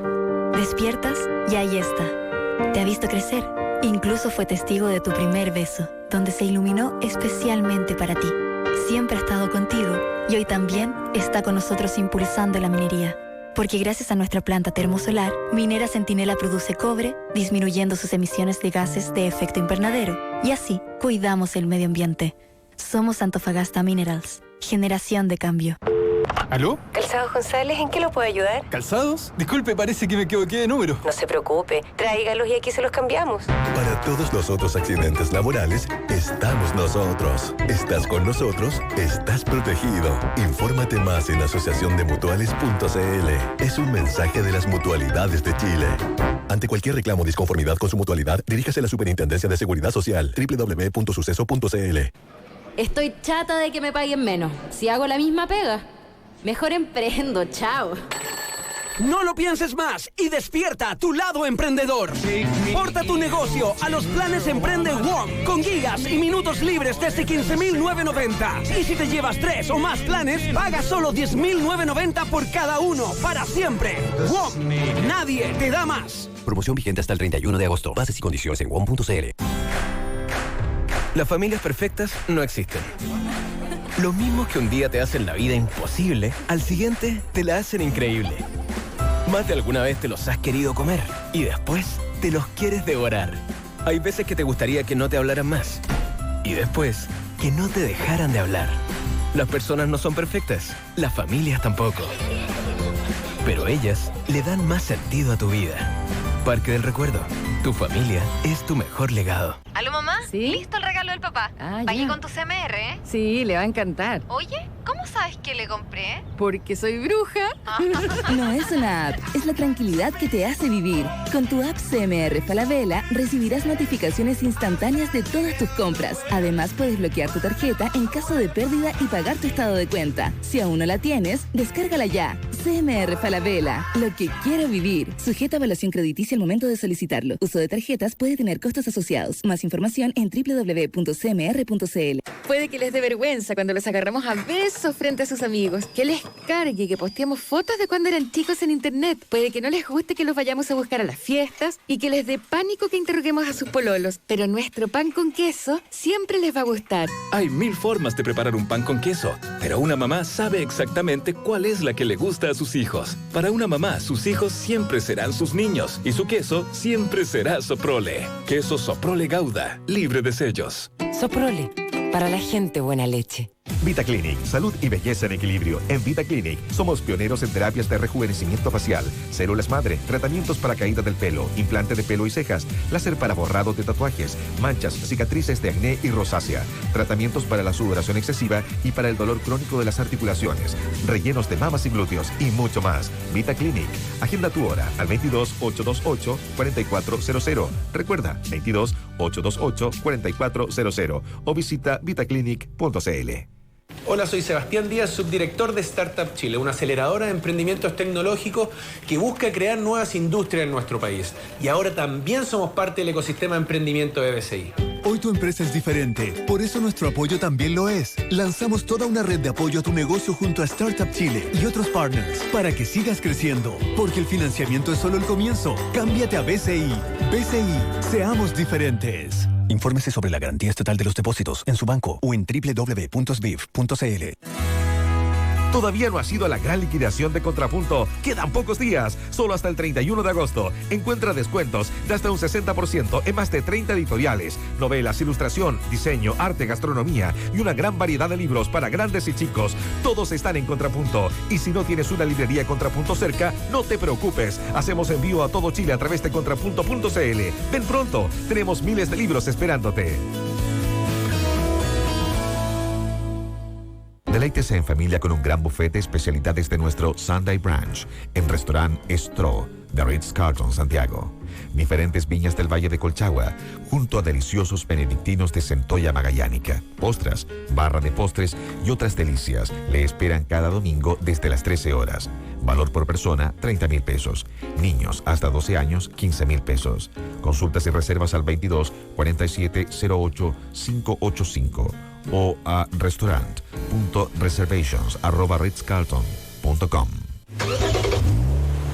Despiertas y ahí está. Te ha visto crecer. Incluso fue testigo de tu primer beso, donde se iluminó especialmente para ti. Siempre ha estado contigo y hoy también está con nosotros impulsando la minería. Porque gracias a nuestra planta termosolar, Minera Centinela produce cobre, disminuyendo sus emisiones de gases de efecto invernadero. Y así, cuidamos el medio ambiente. Somos Antofagasta Minerals. Generación de cambio. ¿Aló? Calzados González, ¿en qué lo puedo ayudar? ¿Calzados? Disculpe, parece que me equivoqué de número. No se preocupe, tráigalos y aquí se los cambiamos. Para todos los otros accidentes laborales, estamos nosotros. Estás con nosotros, estás protegido. Infórmate más en asociaciondemutuales.cl. Es un mensaje de las mutualidades de Chile. Ante cualquier reclamo o disconformidad con su mutualidad, diríjase a la Superintendencia de Seguridad Social, www.suceso.cl. Estoy chata de que me paguen menos. Si hago la misma pega, mejor emprendo, chao. No lo pienses más y despierta tu lado emprendedor. Porta tu negocio a los planes Emprende WOM con gigas y minutos libres desde 15.990. Y si te llevas 3 o más planes, paga solo 10.990 por cada uno para siempre. WOM, nadie te da más. Promoción vigente hasta el 31 de agosto. Bases y condiciones en WOM.cl. Las familias perfectas no existen. Los mismos que un día te hacen la vida imposible, al siguiente te la hacen increíble. Más de alguna vez te los has querido comer y después te los quieres devorar. Hay veces que te gustaría que no te hablaran más y después que no te dejaran de hablar. Las personas no son perfectas, las familias tampoco. Pero ellas le dan más sentido a tu vida. Parque del Recuerdo. Tu familia es tu mejor legado. ¿Aló, mamá? ¿Sí? ¿Listo el regalo del papá? Pagué con tu CMR, ¿eh? Sí, le va a encantar. Oye, ¿cómo sabes que le compré? Porque soy bruja. No es una app, es la tranquilidad que te hace vivir. Con tu app CMR Falabella recibirás notificaciones instantáneas de todas tus compras. Además, puedes bloquear tu tarjeta en caso de pérdida y pagar tu estado de cuenta. Si aún no la tienes, descárgala ya. CMR Falabella, lo que quiero vivir. Sujeta a evaluación crediticia al momento de solicitarlo. Uso de tarjetas puede tener costos asociados. Más información en www.cmr.cl. Puede que les dé vergüenza cuando los agarramos a besos frente a sus amigos, que les cargue que posteemos fotos de cuando eran chicos en internet. Puede que no les guste que los vayamos a buscar a las fiestas y que les dé pánico que interroguemos a sus pololos. Pero nuestro pan con queso siempre les va a gustar. Hay 1000 formas de preparar un pan con queso, pero una mamá sabe exactamente cuál es la que le gusta a sus hijos. Para una mamá, sus hijos siempre serán sus niños y su queso siempre será Soprole. Queso Soprole Gouda, libre de sellos. Soprole, para la gente buena leche. VitaClinic, salud y belleza en equilibrio. En VitaClinic somos pioneros en terapias de rejuvenecimiento facial, células madre, tratamientos para caída del pelo, implante de pelo y cejas, láser para borrado de tatuajes, manchas, cicatrices de acné y rosácea, tratamientos para la sudoración excesiva y para el dolor crónico de las articulaciones, rellenos de mamas y glúteos y mucho más. VitaClinic. Agenda tu hora al 22-828-4400. Recuerda, 22-828-4400 o visita vitaclinic.cl. Hola, soy Sebastián Díaz, subdirector de Startup Chile, una aceleradora de emprendimientos tecnológicos que busca crear nuevas industrias en nuestro país. Y ahora también somos parte del ecosistema de emprendimiento de BCI. Hoy tu empresa es diferente, por eso nuestro apoyo también lo es. Lanzamos toda una red de apoyo a tu negocio junto a Startup Chile y otros partners para que sigas creciendo, porque el financiamiento es solo el comienzo. Cámbiate a BCI. BCI, seamos diferentes. Infórmese sobre la garantía estatal de los depósitos en su banco o en www.sbif.cl. Todavía no ha sido la gran liquidación de Contrapunto. Quedan pocos días, solo hasta el 31 de agosto. Encuentra descuentos de hasta un 60% en más de 30 editoriales, novelas, ilustración, diseño, arte, gastronomía y una gran variedad de libros para grandes y chicos. Todos están en Contrapunto. Y si no tienes una librería Contrapunto cerca, no te preocupes. Hacemos envío a todo Chile a través de contrapunto.cl. Ven pronto, tenemos miles de libros esperándote. Deleítese en familia con un gran buffet de especialidades de nuestro Sunday Brunch en Restaurant Estro de Ritz-Carlton, Santiago. Diferentes viñas del Valle de Colchagua, junto a deliciosos benedictinos de centolla magallánica, postras, barra de postres y otras delicias le esperan cada domingo desde las 13 horas. Valor por persona, 30,000 pesos. Niños hasta 12 años, 15,000 pesos. Consultas y reservas al 22 47 08 585 o a restaurant.reservations@ritzcarlton.com.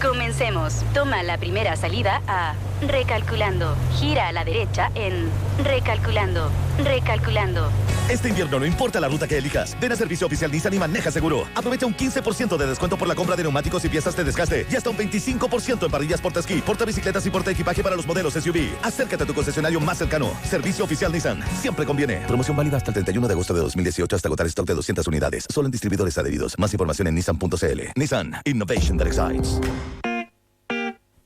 Comencemos. Toma la primera salida a Recalculando. Gira a la derecha en Recalculando. Recalculando. Este invierno no importa la ruta que elijas. Ven a servicio oficial Nissan y maneja seguro. Aprovecha un 15% de descuento por la compra de neumáticos y piezas de desgaste y hasta un 25% en parrillas portaesquí, portabicicletas y portaequipaje para los modelos SUV. Acércate a tu concesionario más cercano. Servicio oficial Nissan. Siempre conviene. Promoción válida hasta el 31 de agosto de 2018 hasta agotar stock de 200 unidades. Solo en distribuidores adheridos. Más información en nissan.cl. Nissan. Innovation that excites.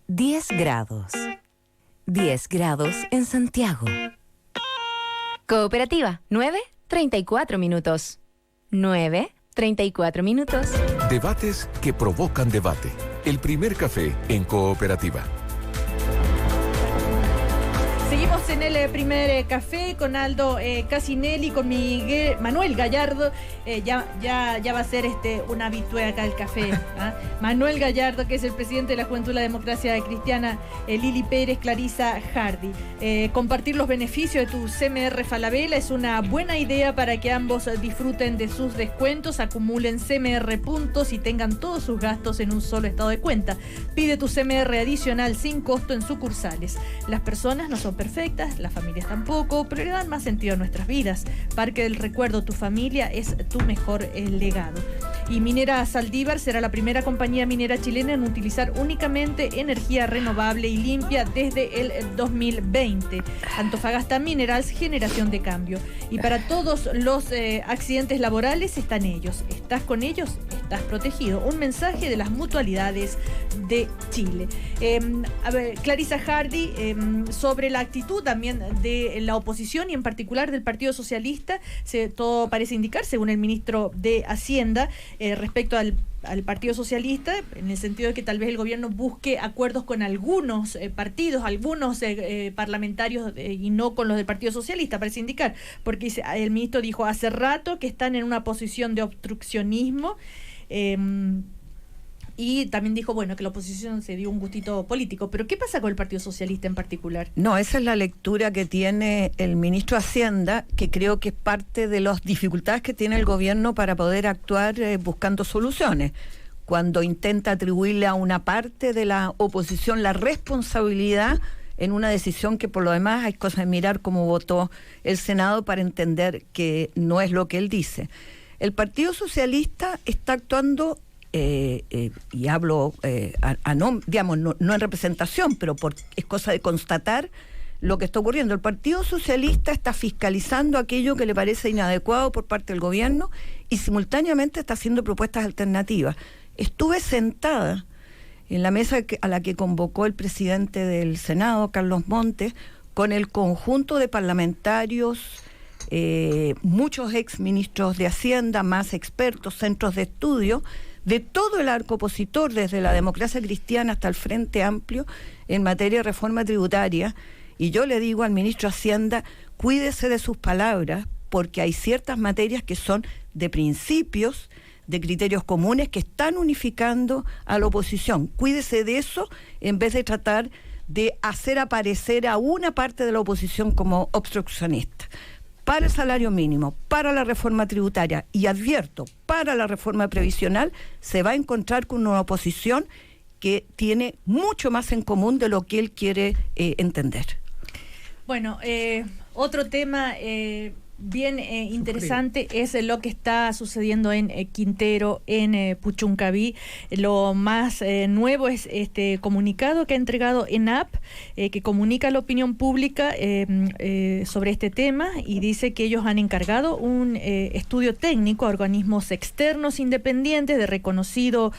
10 grados. 10 grados en Santiago. Cooperativa, 9:34 minutos. 9:34 minutos. Debates que provocan debate. El primer café en Cooperativa. Seguimos en el primer café con Aldo Casinelli, con Manuel Gallardo. Ya va a ser un habitué acá el café. Manuel Gallardo, que es el presidente de la Juventud de la Democracia Cristiana, Lili Pérez, Clarisa Hardy. Compartir los beneficios de tu CMR Falabella es una buena idea para que ambos disfruten de sus descuentos, acumulen CMR puntos y tengan todos sus gastos en un solo estado de cuenta. Pide tu CMR adicional sin costo en sucursales. Las personas no son perfectas, las familias tampoco, pero le dan más sentido a nuestras vidas. Parque del Recuerdo, tu familia es tu mejor legado. Y Minera Saldívar será la primera compañía minera chilena en utilizar únicamente energía renovable y limpia desde el 2020. Antofagasta Minerals, generación de cambio. Y para todos los accidentes laborales están ellos. ¿Estás con ellos? Estás protegido. Un mensaje de las mutualidades de Chile. Clarisa Hardy, sobre la actitud también de la oposición y en particular del Partido Socialista, todo parece indicar, según el ministro de Hacienda, respecto al Partido Socialista, en el sentido de que tal vez el gobierno busque acuerdos con algunos partidos, algunos parlamentarios y no con los del Partido Socialista, parece indicar, porque el ministro dijo hace rato que están en una posición de obstruccionismo. Y también dijo, bueno, que la oposición se dio un gustito político. Pero ¿qué pasa con el Partido Socialista en particular? No, esa es la lectura que tiene el ministro de Hacienda, que creo que es parte de las dificultades que tiene el gobierno para poder actuar buscando soluciones. Cuando intenta atribuirle a una parte de la oposición la responsabilidad en una decisión que por lo demás hay cosas de mirar cómo votó el Senado para entender que no es lo que él dice. El Partido Socialista está actuando... y hablo digamos, no en representación, pero es cosa de constatar lo que está ocurriendo. El Partido Socialista está fiscalizando aquello que le parece inadecuado por parte del gobierno y simultáneamente está haciendo propuestas alternativas. Estuve sentada en la mesa a la que convocó el presidente del Senado, Carlos Montes, con el conjunto de parlamentarios, muchos ex ministros de Hacienda, más expertos, centros de estudio, de todo el arco opositor, desde la Democracia Cristiana hasta el Frente Amplio, en materia de reforma tributaria. Y yo le digo al ministro de Hacienda, cuídese de sus palabras, porque hay ciertas materias que son de principios, de criterios comunes, que están unificando a la oposición. Cuídese de eso, en vez de tratar de hacer aparecer a una parte de la oposición como obstruccionista. Para el salario mínimo, para la reforma tributaria y advierto, para la reforma previsional, se va a encontrar con una oposición que tiene mucho más en común de lo que él quiere entender. Bueno, otro tema bien interesante es lo que está sucediendo en Quintero, en Puchuncaví. Lo más nuevo es este comunicado que ha entregado ENAP, que comunica a la opinión pública sobre este tema, y dice que ellos han encargado un estudio técnico a organismos externos independientes de reconocido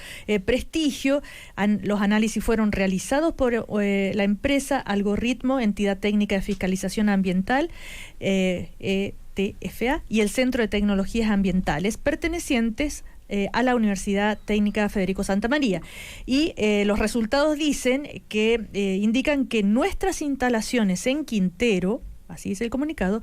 prestigio. Los análisis fueron realizados por la empresa Algoritmo, entidad técnica de fiscalización ambiental, TFA, y el Centro de Tecnologías Ambientales, pertenecientes a la Universidad Técnica Federico Santa María. Y los resultados dicen que indican que nuestras instalaciones en Quintero, así es el comunicado,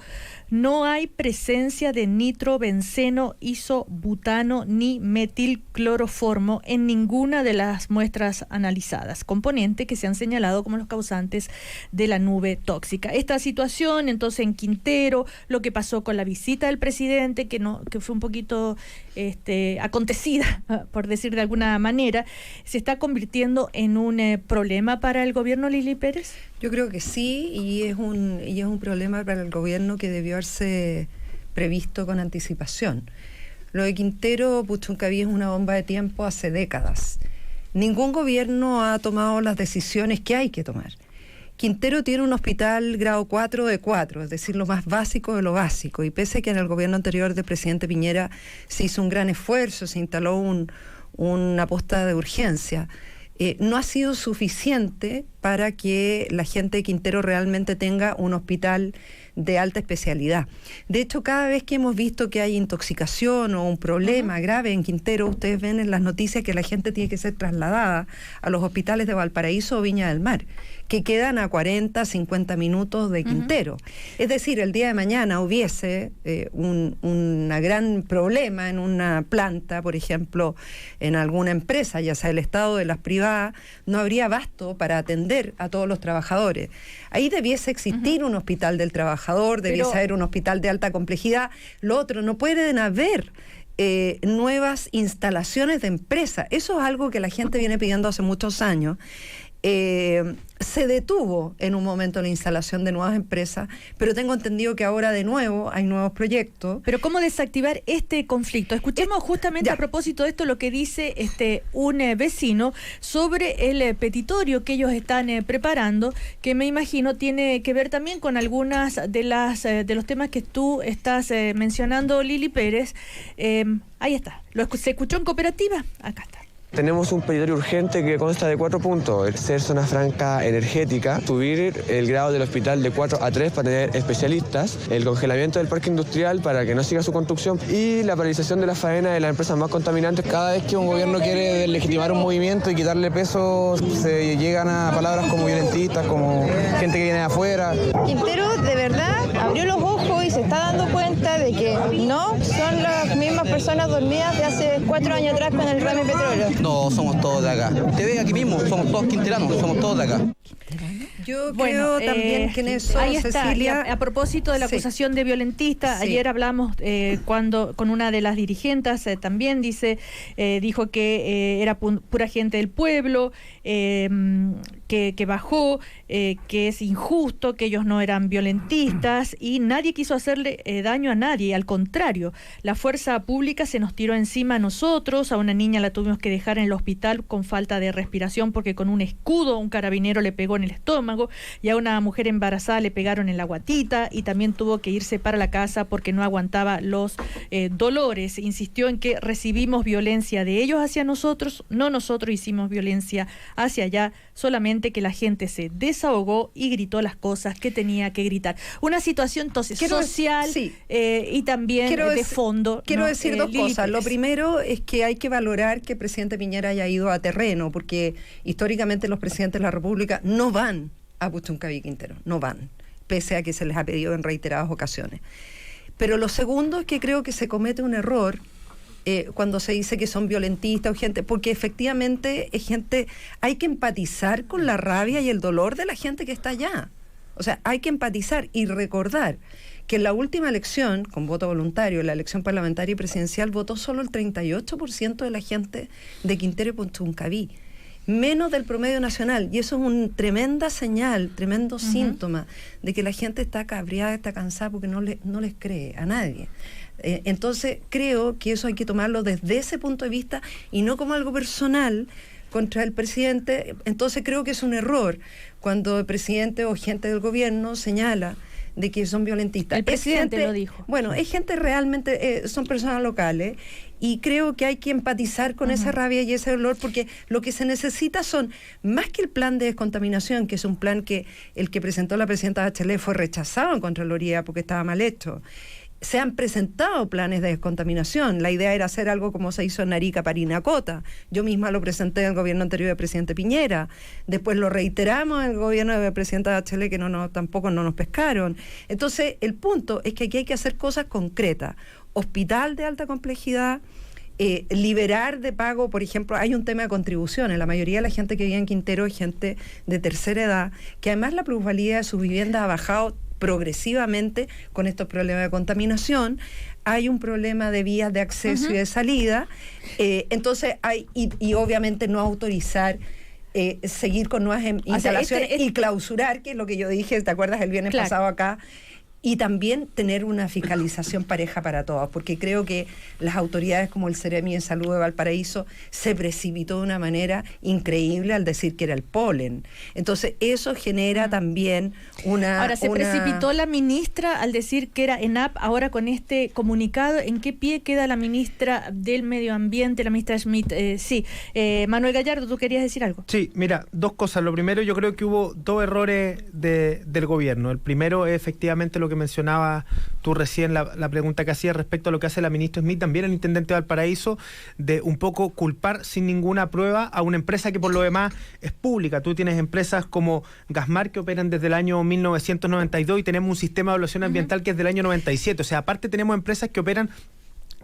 no hay presencia de nitrobenceno, isobutano ni metilcloroformo en ninguna de las muestras analizadas, componentes que se han señalado como los causantes de la nube tóxica. Esta situación, entonces, en Quintero, lo que pasó con la visita del presidente, que fue un poquito acontecida, por decir de alguna manera, ¿se está convirtiendo en un problema para el gobierno, Lili Pérez? Yo creo que sí, y es un problema para el gobierno que debió haberse previsto con anticipación. Lo de Quintero, Puchuncaví, es una bomba de tiempo hace décadas. Ningún gobierno ha tomado las decisiones que hay que tomar. Quintero tiene un hospital grado 4 de 4, es decir, lo más básico de lo básico, y pese a que en el gobierno anterior del presidente Piñera se hizo un gran esfuerzo, se instaló una posta de urgencia, no ha sido suficiente para que la gente de Quintero realmente tenga un hospital de alta especialidad. De hecho, cada vez que hemos visto que hay intoxicación o un problema grave en Quintero, ustedes ven en las noticias que la gente tiene que ser trasladada a los hospitales de Valparaíso o Viña del Mar, que quedan a 40, 50 minutos de Quintero. Es decir, el día de mañana hubiese un gran problema en una planta, por ejemplo, en alguna empresa, ya sea el Estado o de las privadas, no habría abasto para atender a todos los trabajadores. Ahí debiese existir un hospital del trabajador, debiese haber un hospital de alta complejidad. Lo otro, no pueden haber nuevas instalaciones de empresa. Eso es algo que la gente viene pidiendo hace muchos años. Se detuvo en un momento la instalación de nuevas empresas, pero tengo entendido que ahora de nuevo hay nuevos proyectos. Pero ¿cómo desactivar este conflicto? Escuchemos justamente a propósito de esto lo que dice un vecino sobre el petitorio que ellos están preparando, que me imagino tiene que ver también con algunas de los temas que tú estás mencionando, Lili Pérez. Ahí está. ¿Se escuchó en Cooperativa? Acá está. Tenemos un petitorio urgente que consta de 4 puntos: ser zona franca energética, subir el grado del hospital de 4 a 3 para tener especialistas, el congelamiento del parque industrial para que no siga su construcción y la paralización de la faena de las empresas más contaminantes. Cada vez que un gobierno quiere deslegitimar un movimiento y quitarle peso, se llegan a palabras como violentistas, como gente que viene de afuera. Quintero de verdad abrió los ojos y se está dando cuenta de que no son las mismas personas personas dormidas de hace 4 años atrás con el ramo de petróleo. No, somos todos de acá. Te ven aquí mismo, somos todos quinteranos, somos todos de acá. Yo creo también que en eso, ahí está, Cecilia, a propósito de la acusación de violentista, ayer hablamos cuando con una de las dirigentes también dijo que era pura gente del pueblo, que bajó, que es injusto, que ellos no eran violentistas y nadie quiso hacerle daño a nadie, al contrario, la fuerza pública se nos tiró encima a nosotros, a una niña la tuvimos que dejar en el hospital con falta de respiración porque con un escudo un carabinero le pegó en el estómago, y a una mujer embarazada le pegaron en la guatita y también tuvo que irse para la casa porque no aguantaba los dolores. Insistió en que recibimos violencia de ellos hacia nosotros, no nosotros hicimos violencia hacia allá, solamente que la gente se desahogó y gritó las cosas que tenía que gritar. Una situación entonces social y también de fondo. Quiero decir dos Lili cosas. Pérez. Lo primero es que hay que valorar que el presidente Piñera haya ido a terreno, porque históricamente los presidentes de la República no van a Puchuncaví, Quintero, no van, pese a que se les ha pedido en reiteradas ocasiones. Pero lo segundo es que creo que se comete un error cuando se dice que son violentistas o gente, porque efectivamente es gente, hay que empatizar con la rabia y el dolor de la gente que está allá. O sea, hay que empatizar y recordar que en la última elección, con voto voluntario, la elección parlamentaria y presidencial, votó solo el 38% de la gente de Quintero y Puchuncaví, menos del promedio nacional, y eso es una tremenda señal, tremendo síntoma de que la gente está cabreada, está cansada porque no les cree a nadie. Entonces creo que eso hay que tomarlo desde ese punto de vista y no como algo personal contra el presidente. Entonces creo que es un error cuando el presidente o gente del gobierno señala de que son violentistas. El presidente lo dijo. Bueno, es gente realmente, son personas locales, y creo que hay que empatizar con esa rabia y ese dolor, porque lo que se necesita son, más que el plan de descontaminación, que es un plan que el que presentó la presidenta Bachelet fue rechazado en Contraloría porque estaba mal hecho. Se han presentado planes de descontaminación. La idea era hacer algo como se hizo en Arica, Parinacota. Yo misma lo presenté en el gobierno anterior del presidente Piñera. Después lo reiteramos en el gobierno del presidente Bachelet, que tampoco no nos pescaron. Entonces, el punto es que aquí hay que hacer cosas concretas. Hospital de alta complejidad, liberar de pago, por ejemplo, hay un tema de contribuciones. La mayoría de la gente que vive en Quintero es gente de tercera edad, que además la plusvalía de sus viviendas ha bajado progresivamente con estos problemas de contaminación. Hay un problema de vías de acceso y de salida, entonces y obviamente no autorizar seguir con nuevas instalaciones y clausurar, que es lo que yo dije, ¿te acuerdas el viernes pasado acá? Y también tener una fiscalización pareja para todos, porque creo que las autoridades como el Ceremi de Salud de Valparaíso se precipitó de una manera increíble al decir que era el polen. Entonces eso genera también una... Ahora, se precipitó la ministra al decir que era ENAP. Ahora con este comunicado, ¿en qué pie queda la ministra del Medio Ambiente, la ministra Schmidt? Manuel Gallardo, ¿tú querías decir algo? Sí, mira, dos cosas. Lo primero, yo creo que hubo dos errores del gobierno. El primero es efectivamente lo que mencionaba tú recién, la pregunta que hacías respecto a lo que hace la ministra Schmidt, también el intendente de Valparaíso, de un poco culpar sin ninguna prueba a una empresa que por lo demás es pública. Tú tienes empresas como Gasmar que operan desde el año 1992 y tenemos un sistema de evaluación ambiental que es del año 97. O sea, aparte tenemos empresas que operan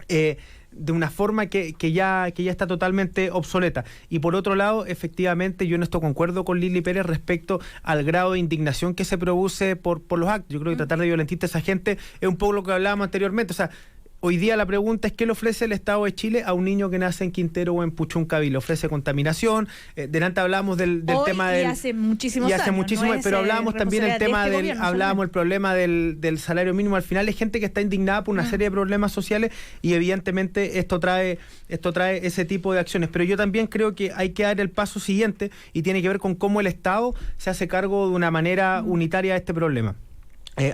de una forma que ya está totalmente obsoleta. Y por otro lado, efectivamente, yo en esto concuerdo con Lili Pérez respecto al grado de indignación que se produce por los actos. Yo creo que tratar de violentista a esa gente es un poco lo que hablábamos anteriormente. O sea, hoy día la pregunta es ¿qué le ofrece el Estado de Chile a un niño que nace en Quintero o en Puchuncaví? Le ofrece contaminación. Delante hablábamos del tema del... Y hace muchísimos años. Pero hablábamos también el tema hablábamos el problema del salario mínimo. Al final es gente que está indignada por una serie de problemas sociales y evidentemente esto trae ese tipo de acciones. Pero yo también creo que hay que dar el paso siguiente y tiene que ver con cómo el Estado se hace cargo de una manera unitaria de este problema.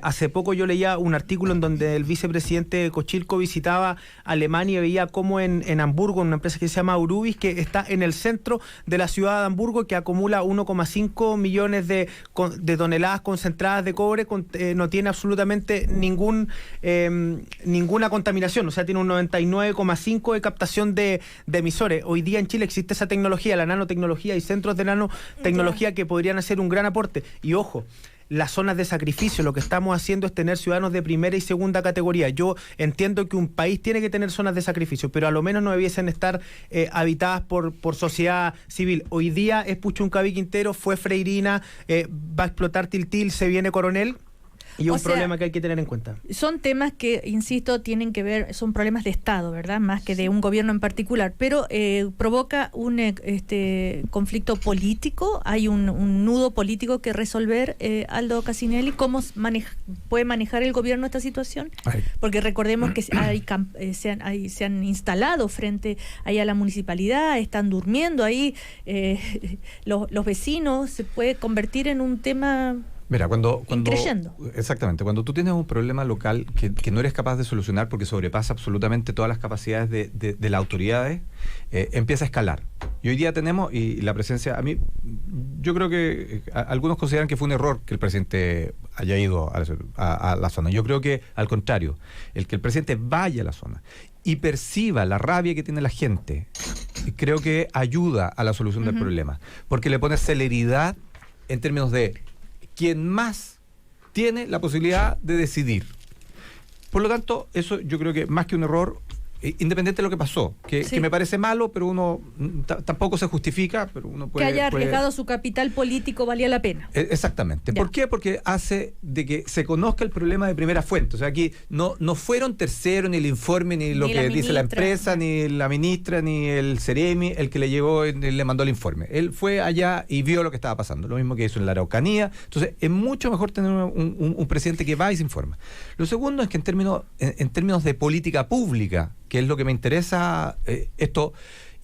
Hace poco yo leía un artículo en donde el vicepresidente Cochilco visitaba Alemania y veía cómo en Hamburgo, una empresa que se llama Urubis, que está en el centro de la ciudad de Hamburgo, que acumula 1,5 millones de toneladas concentradas de cobre, no tiene absolutamente ninguna contaminación, o sea, tiene un 99,5 de captación de emisores. Hoy día en Chile existe esa tecnología, la nanotecnología, y centros de nanotecnología que podrían hacer un gran aporte. Y ojo, las zonas de sacrificio. Lo que estamos haciendo es tener ciudadanos de primera y segunda categoría. Yo entiendo que un país tiene que tener zonas de sacrificio, pero a lo menos no debiesen estar habitadas por sociedad civil. Hoy día es Puchuncaví Quintero, fue Freirina, va a explotar Tiltil, se viene Coronel. Y es un problema que hay que tener en cuenta. Son temas que, insisto, tienen que ver, son problemas de Estado, ¿verdad? Más que de un gobierno en particular. Pero provoca un conflicto político, hay un nudo político que resolver, Aldo Cassinelli. ¿Cómo puede manejar el gobierno esta situación? Porque recordemos que se han instalado frente ahí a la municipalidad, están durmiendo ahí, los vecinos, se puede convertir en un tema... Mira, cuando creyendo. Exactamente, cuando tú tienes un problema local que no eres capaz de solucionar porque sobrepasa absolutamente todas las capacidades de las autoridades, empieza a escalar. Y hoy día tenemos, y la presencia, yo creo que algunos consideran que fue un error que el presidente haya ido a la zona. Yo creo que, al contrario, el que el presidente vaya a la zona y perciba la rabia que tiene la gente, creo que ayuda a la solución del problema, porque le pone celeridad en términos de quien más tiene la posibilidad de decidir. Por lo tanto, eso yo creo que más que un error, independiente de lo que pasó, que me parece malo, pero uno tampoco se justifica, pero uno puede... Que haya arriesgado su capital político valía la pena. Exactamente. ¿Por qué? Porque hace de que se conozca el problema de primera fuente. O sea, aquí no fueron terceros, ni el informe, ni lo que dice la empresa, ni la ministra, ni el Ceremi, el que le llevó, le mandó el informe. Él fue allá y vio lo que estaba pasando. Lo mismo que hizo en la Araucanía. Entonces, es mucho mejor tener un presidente que va y se informa. Lo segundo es que en términos de política pública, que es lo que me interesa, esto,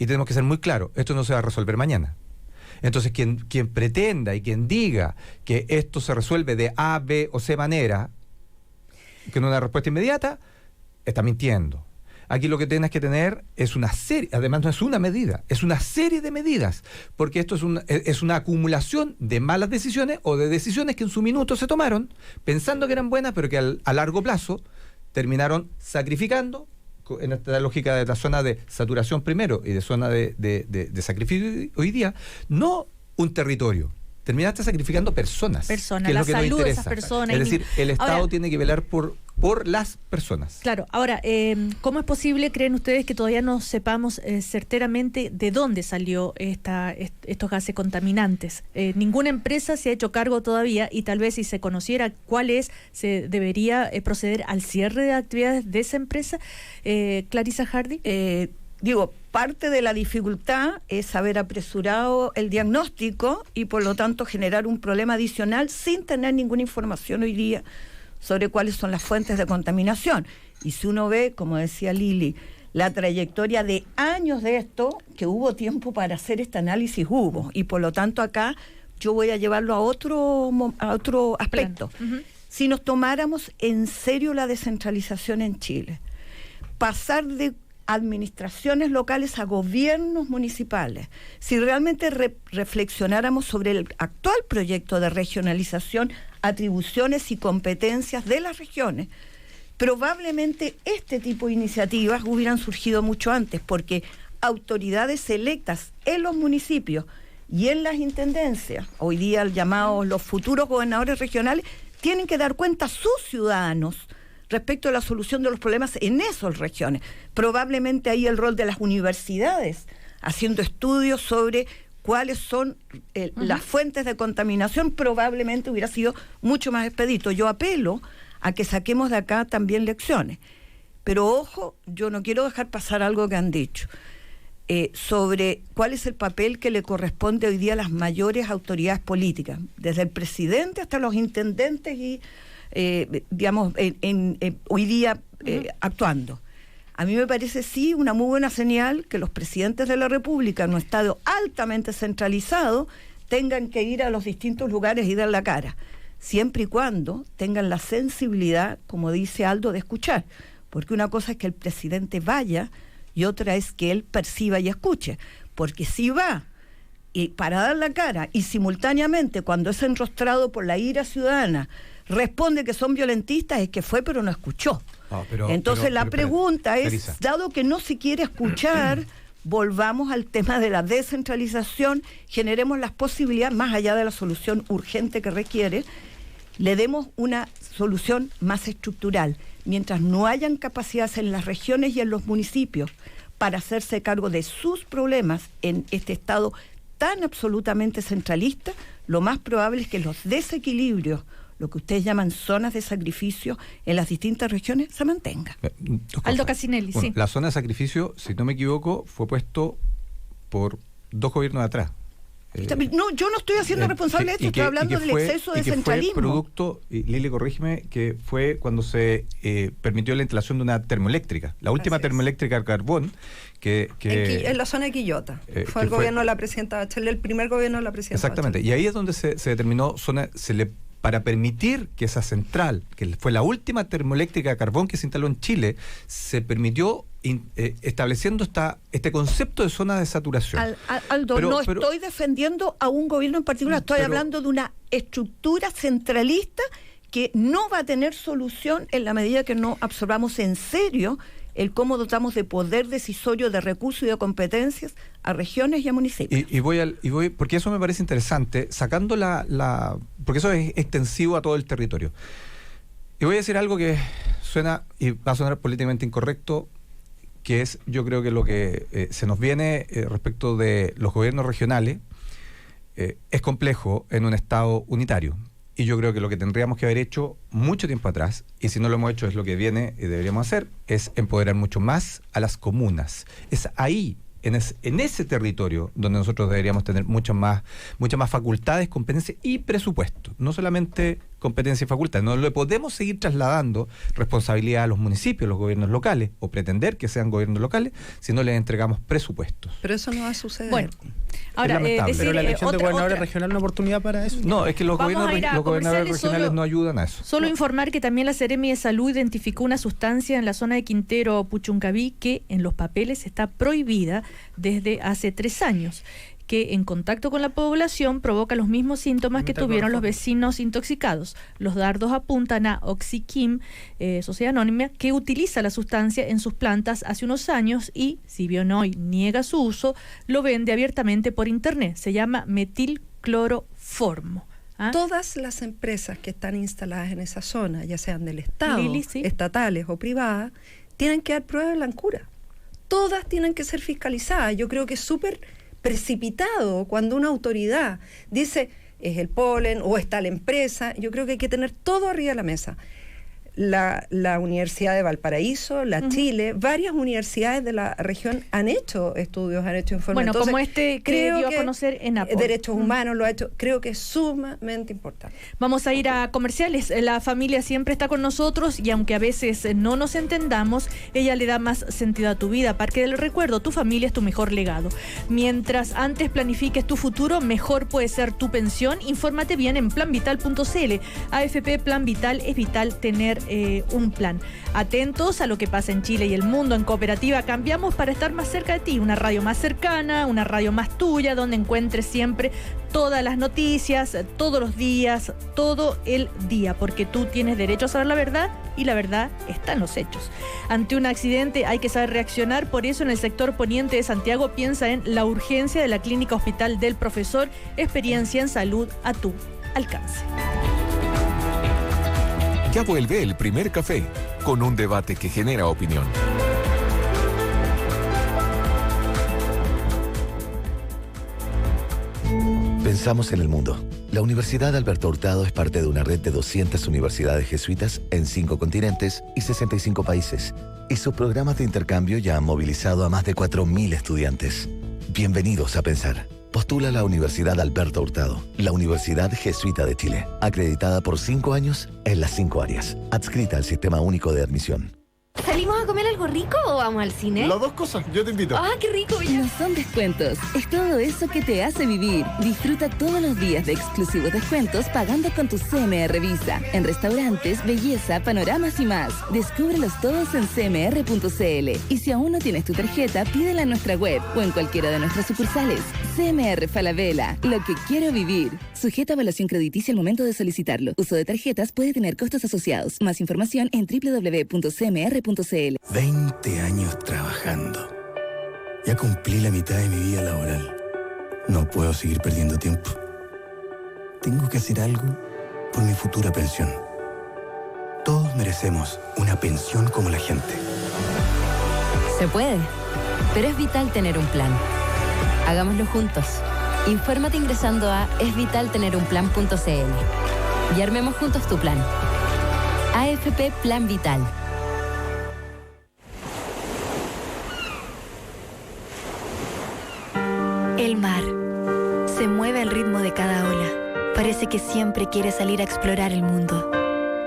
y tenemos que ser muy claros, esto no se va a resolver mañana. Entonces, quien pretenda y quien diga que esto se resuelve de A, B o C manera, que no es una respuesta inmediata, está mintiendo. Aquí lo que tienes que tener es una serie, además no es una medida, es una serie de medidas, porque esto es una acumulación de malas decisiones o de decisiones que en su minuto se tomaron, pensando que eran buenas, pero que a largo plazo terminaron sacrificando, en esta lógica de la zona de saturación primero y de zona de sacrificio hoy día, no un territorio. Terminaste sacrificando personas. Que es la lo que salud nos de esas personas. Es decir, el Estado tiene que velar por las personas. Claro. Ahora, ¿cómo es posible, creen ustedes, que todavía no sepamos certeramente de dónde salió estos gases contaminantes? Ninguna empresa se ha hecho cargo todavía, y tal vez si se conociera cuál es, se debería proceder al cierre de actividades de esa empresa. Clarisa Hardy. Parte de la dificultad es haber apresurado el diagnóstico y por lo tanto generar un problema adicional sin tener ninguna información hoy día sobre cuáles son las fuentes de contaminación. Y si uno ve, como decía Lili, la trayectoria de años de esto, que hubo tiempo para hacer este análisis, y por lo tanto acá yo voy a llevarlo a otro aspecto. Si nos tomáramos en serio la descentralización en Chile, pasar de administraciones locales a gobiernos municipales, si realmente reflexionáramos sobre el actual proyecto de regionalización, atribuciones y competencias de las regiones, probablemente este tipo de iniciativas hubieran surgido mucho antes, porque autoridades electas en los municipios y en las intendencias, hoy día llamados los futuros gobernadores regionales, tienen que dar cuenta a sus ciudadanos respecto a la solución de los problemas en esas regiones. Probablemente ahí el rol de las universidades, haciendo estudios sobre cuáles son las fuentes de contaminación, probablemente hubiera sido mucho más expedito. Yo apelo a que saquemos de acá también lecciones. Pero ojo, yo no quiero dejar pasar algo que han dicho sobre cuál es el papel que le corresponde hoy día a las mayores autoridades políticas, desde el presidente hasta los intendentes y hoy día actuando. A mí me parece sí una muy buena señal que los presidentes de la República, en un estado altamente centralizado, tengan que ir a los distintos lugares y dar la cara, siempre y cuando tengan la sensibilidad, como dice Aldo, de escuchar, porque una cosa es que el presidente vaya y otra es que él perciba y escuche, porque si va y para dar la cara y simultáneamente cuando es enrostrado por la ira ciudadana responde que son violentistas, es que fue pero no escuchó. Entonces la pregunta es, Clarisa, dado que no se quiere escuchar, volvamos al tema de la descentralización, generemos las posibilidades, más allá de la solución urgente que requiere, le demos una solución más estructural. Mientras no hayan capacidades en las regiones y en los municipios para hacerse cargo de sus problemas en este Estado tan absolutamente centralista, lo más probable es que los desequilibrios, lo que ustedes llaman zonas de sacrificio en las distintas regiones, se mantengan. Aldo Cassinelli, bueno, sí. La zona de sacrificio, si no me equivoco, fue puesto por 2 gobiernos de atrás. No, yo no estoy haciendo responsable de esto, estoy hablando del exceso de centralismo. Fue producto, y Lili, corrígeme, que fue cuando se permitió la instalación de una termoeléctrica, la última termoeléctrica a carbón, en la zona de Quillota. Fue el gobierno de la presidenta Bachelet, el primer gobierno de la presidenta Exactamente, Bachelet. Y ahí es donde se determinó para permitir que esa central, que fue la última termoeléctrica a carbón que se instaló en Chile, se permitió estableciendo este concepto de zona de saturación. Aldo, estoy defendiendo a un gobierno en particular, estoy hablando de una estructura centralista que no va a tener solución en la medida que no absorbamos en serio el cómo dotamos de poder decisorio, de recursos y de competencias a regiones y a municipios. Y voy porque eso me parece interesante, sacando porque eso es extensivo a todo el territorio. Y voy a decir algo que suena, y va a sonar políticamente incorrecto, que es, yo creo que lo que se nos viene respecto de los gobiernos regionales es complejo en un Estado unitario. Y yo creo que lo que tendríamos que haber hecho mucho tiempo atrás, y si no lo hemos hecho es lo que viene y deberíamos hacer, es empoderar mucho más a las comunas. Es ahí, en ese territorio, donde nosotros deberíamos tener muchas más facultades, competencias y presupuesto. No solamente competencias y facultades. No le podemos seguir trasladando responsabilidad a los municipios, los gobiernos locales, o pretender que sean gobiernos locales, si no les entregamos presupuestos. Pero eso no va a suceder. Bueno, ahora, pero la elección de gobernadores regionales es una oportunidad para eso. No, es que los gobernadores regionales no ayudan a eso. Solo informar que también la Seremi de Salud identificó una sustancia en la zona de Quintero Puchuncaví que en los papeles está prohibida desde hace 3 años, que en contacto con la población provoca los mismos síntomas que tuvieron los vecinos intoxicados. Los dardos apuntan a Oxyquim, Sociedad Anónima, que utiliza la sustancia en sus plantas hace unos años y, si Bionoy niega su uso, lo vende abiertamente por internet. Se llama metilcloroformo. Todas las empresas que están instaladas en esa zona, ya sean del Estado, Lili, sí, estatales o privadas, tienen que dar prueba de blancura. Todas tienen que ser fiscalizadas. Yo creo que es súper precipitado cuando una autoridad dice es el polen o está la empresa. Yo creo que hay que tener todo arriba de la mesa. La Universidad de Valparaíso, la Chile, varias universidades de la región han hecho estudios, han hecho informes. Bueno, entonces, como que dio a conocer en Apple. Derechos humanos lo ha hecho, creo que es sumamente importante. Vamos a ir a comerciales. La familia siempre está con nosotros y aunque a veces no nos entendamos, ella le da más sentido a tu vida. Parque del Recuerdo, tu familia es tu mejor legado. Mientras antes planifiques tu futuro, mejor puede ser tu pensión. Infórmate bien en planvital.cl. AFP Plan Vital, es vital tener un plan. Atentos a lo que pasa en Chile y el mundo. En Cooperativa cambiamos para estar más cerca de ti. Una radio más cercana, una radio más tuya, donde encuentres siempre todas las noticias, todos los días, todo el día, porque tú tienes derecho a saber la verdad y la verdad está en los hechos. Ante un accidente hay que saber reaccionar, por eso en el sector poniente de Santiago piensa en la urgencia de la Clínica Hospital del Profesor, experiencia en salud a tu alcance. Ya vuelve el primer café, con un debate que genera opinión. Pensamos en el mundo. La Universidad Alberto Hurtado es parte de una red de 200 universidades jesuitas en 5 continentes y 65 países. Y sus programas de intercambio ya han movilizado a más de 4.000 estudiantes. Bienvenidos a Pensar. Postula a la Universidad Alberto Hurtado, la Universidad Jesuita de Chile, acreditada por 5 años en las 5 áreas, adscrita al Sistema Único de Admisión. ¿Salimos a comer algo rico o vamos al cine? Las dos cosas, yo te invito. ¡Ah, qué rico! No son descuentos, es todo eso que te hace vivir. Disfruta todos los días de exclusivos descuentos pagando con tu CMR Visa. En restaurantes, belleza, panoramas y más. Descúbrelos todos en cmr.cl. Y si aún no tienes tu tarjeta, pídela en nuestra web o en cualquiera de nuestras sucursales. CMR Falabella, lo que quiero vivir. Sujeta a evaluación crediticia al momento de solicitarlo. Uso de tarjetas puede tener costos asociados. Más información en www.cmr.cl. 20 años trabajando. Ya cumplí la mitad de mi vida laboral. No puedo seguir perdiendo tiempo. Tengo que hacer algo por mi futura pensión. Todos merecemos una pensión como la gente. Se puede, pero es vital tener un plan. Hagámoslo juntos. Infórmate ingresando a esvitaltenerunplan.cl y armemos juntos tu plan. AFP Plan Vital. El mar se mueve al ritmo de cada ola. Parece que siempre quiere salir a explorar el mundo.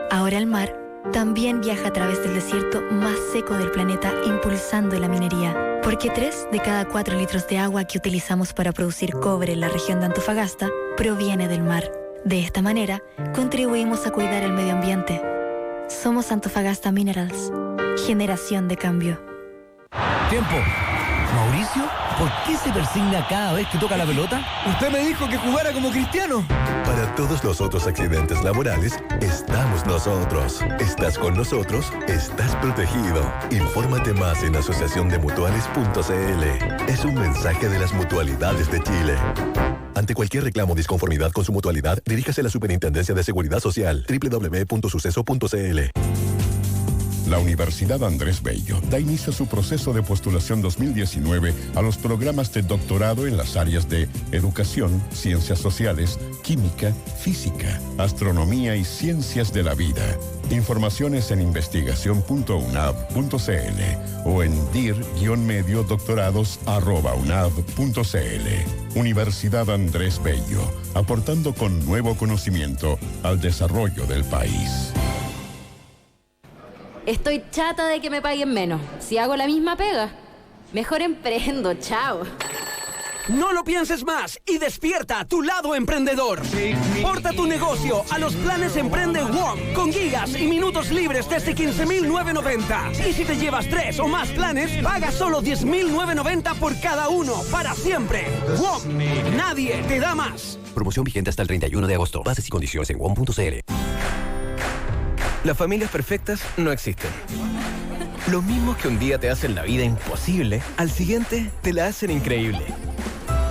Ahora el mar también viaja a través del desierto más seco del planeta, impulsando la minería. Porque 3 de cada 4 litros de agua que utilizamos para producir cobre en la región de Antofagasta proviene del mar. De esta manera, contribuimos a cuidar el medio ambiente. Somos Antofagasta Minerals. Generación de cambio. ¡Tiempo! ¿Mauricio? ¿Por qué se persigna cada vez que toca la pelota? Usted me dijo que jugara como Cristiano. Para todos los otros accidentes laborales, estamos nosotros. Estás con nosotros, estás protegido. Infórmate más en asociaciondemutuales.cl. Es un mensaje de las mutualidades de Chile. Ante cualquier reclamo o disconformidad con su mutualidad, diríjase a la Superintendencia de Seguridad Social, www.suceso.cl. La Universidad Andrés Bello da inicio a su proceso de postulación 2019 a los programas de doctorado en las áreas de Educación, Ciencias Sociales, Química, Física, Astronomía y Ciencias de la Vida. Informaciones en investigación.unab.cl o en dir-mediodoctorados@unab.cl. Universidad Andrés Bello, aportando con nuevo conocimiento al desarrollo del país. Estoy chata de que me paguen menos. Si hago la misma pega, mejor emprendo, chao. No lo pienses más y despierta tu lado emprendedor. Porta tu negocio a los planes Emprende WOM con gigas y minutos libres desde 15.990. Y si te llevas 3 o más planes, paga solo 10.990 por cada uno, para siempre. WOM, nadie te da más. Promoción vigente hasta el 31 de agosto. Bases y condiciones en WOM.cl. Las familias perfectas no existen. Los mismos que un día te hacen la vida imposible, al siguiente te la hacen increíble.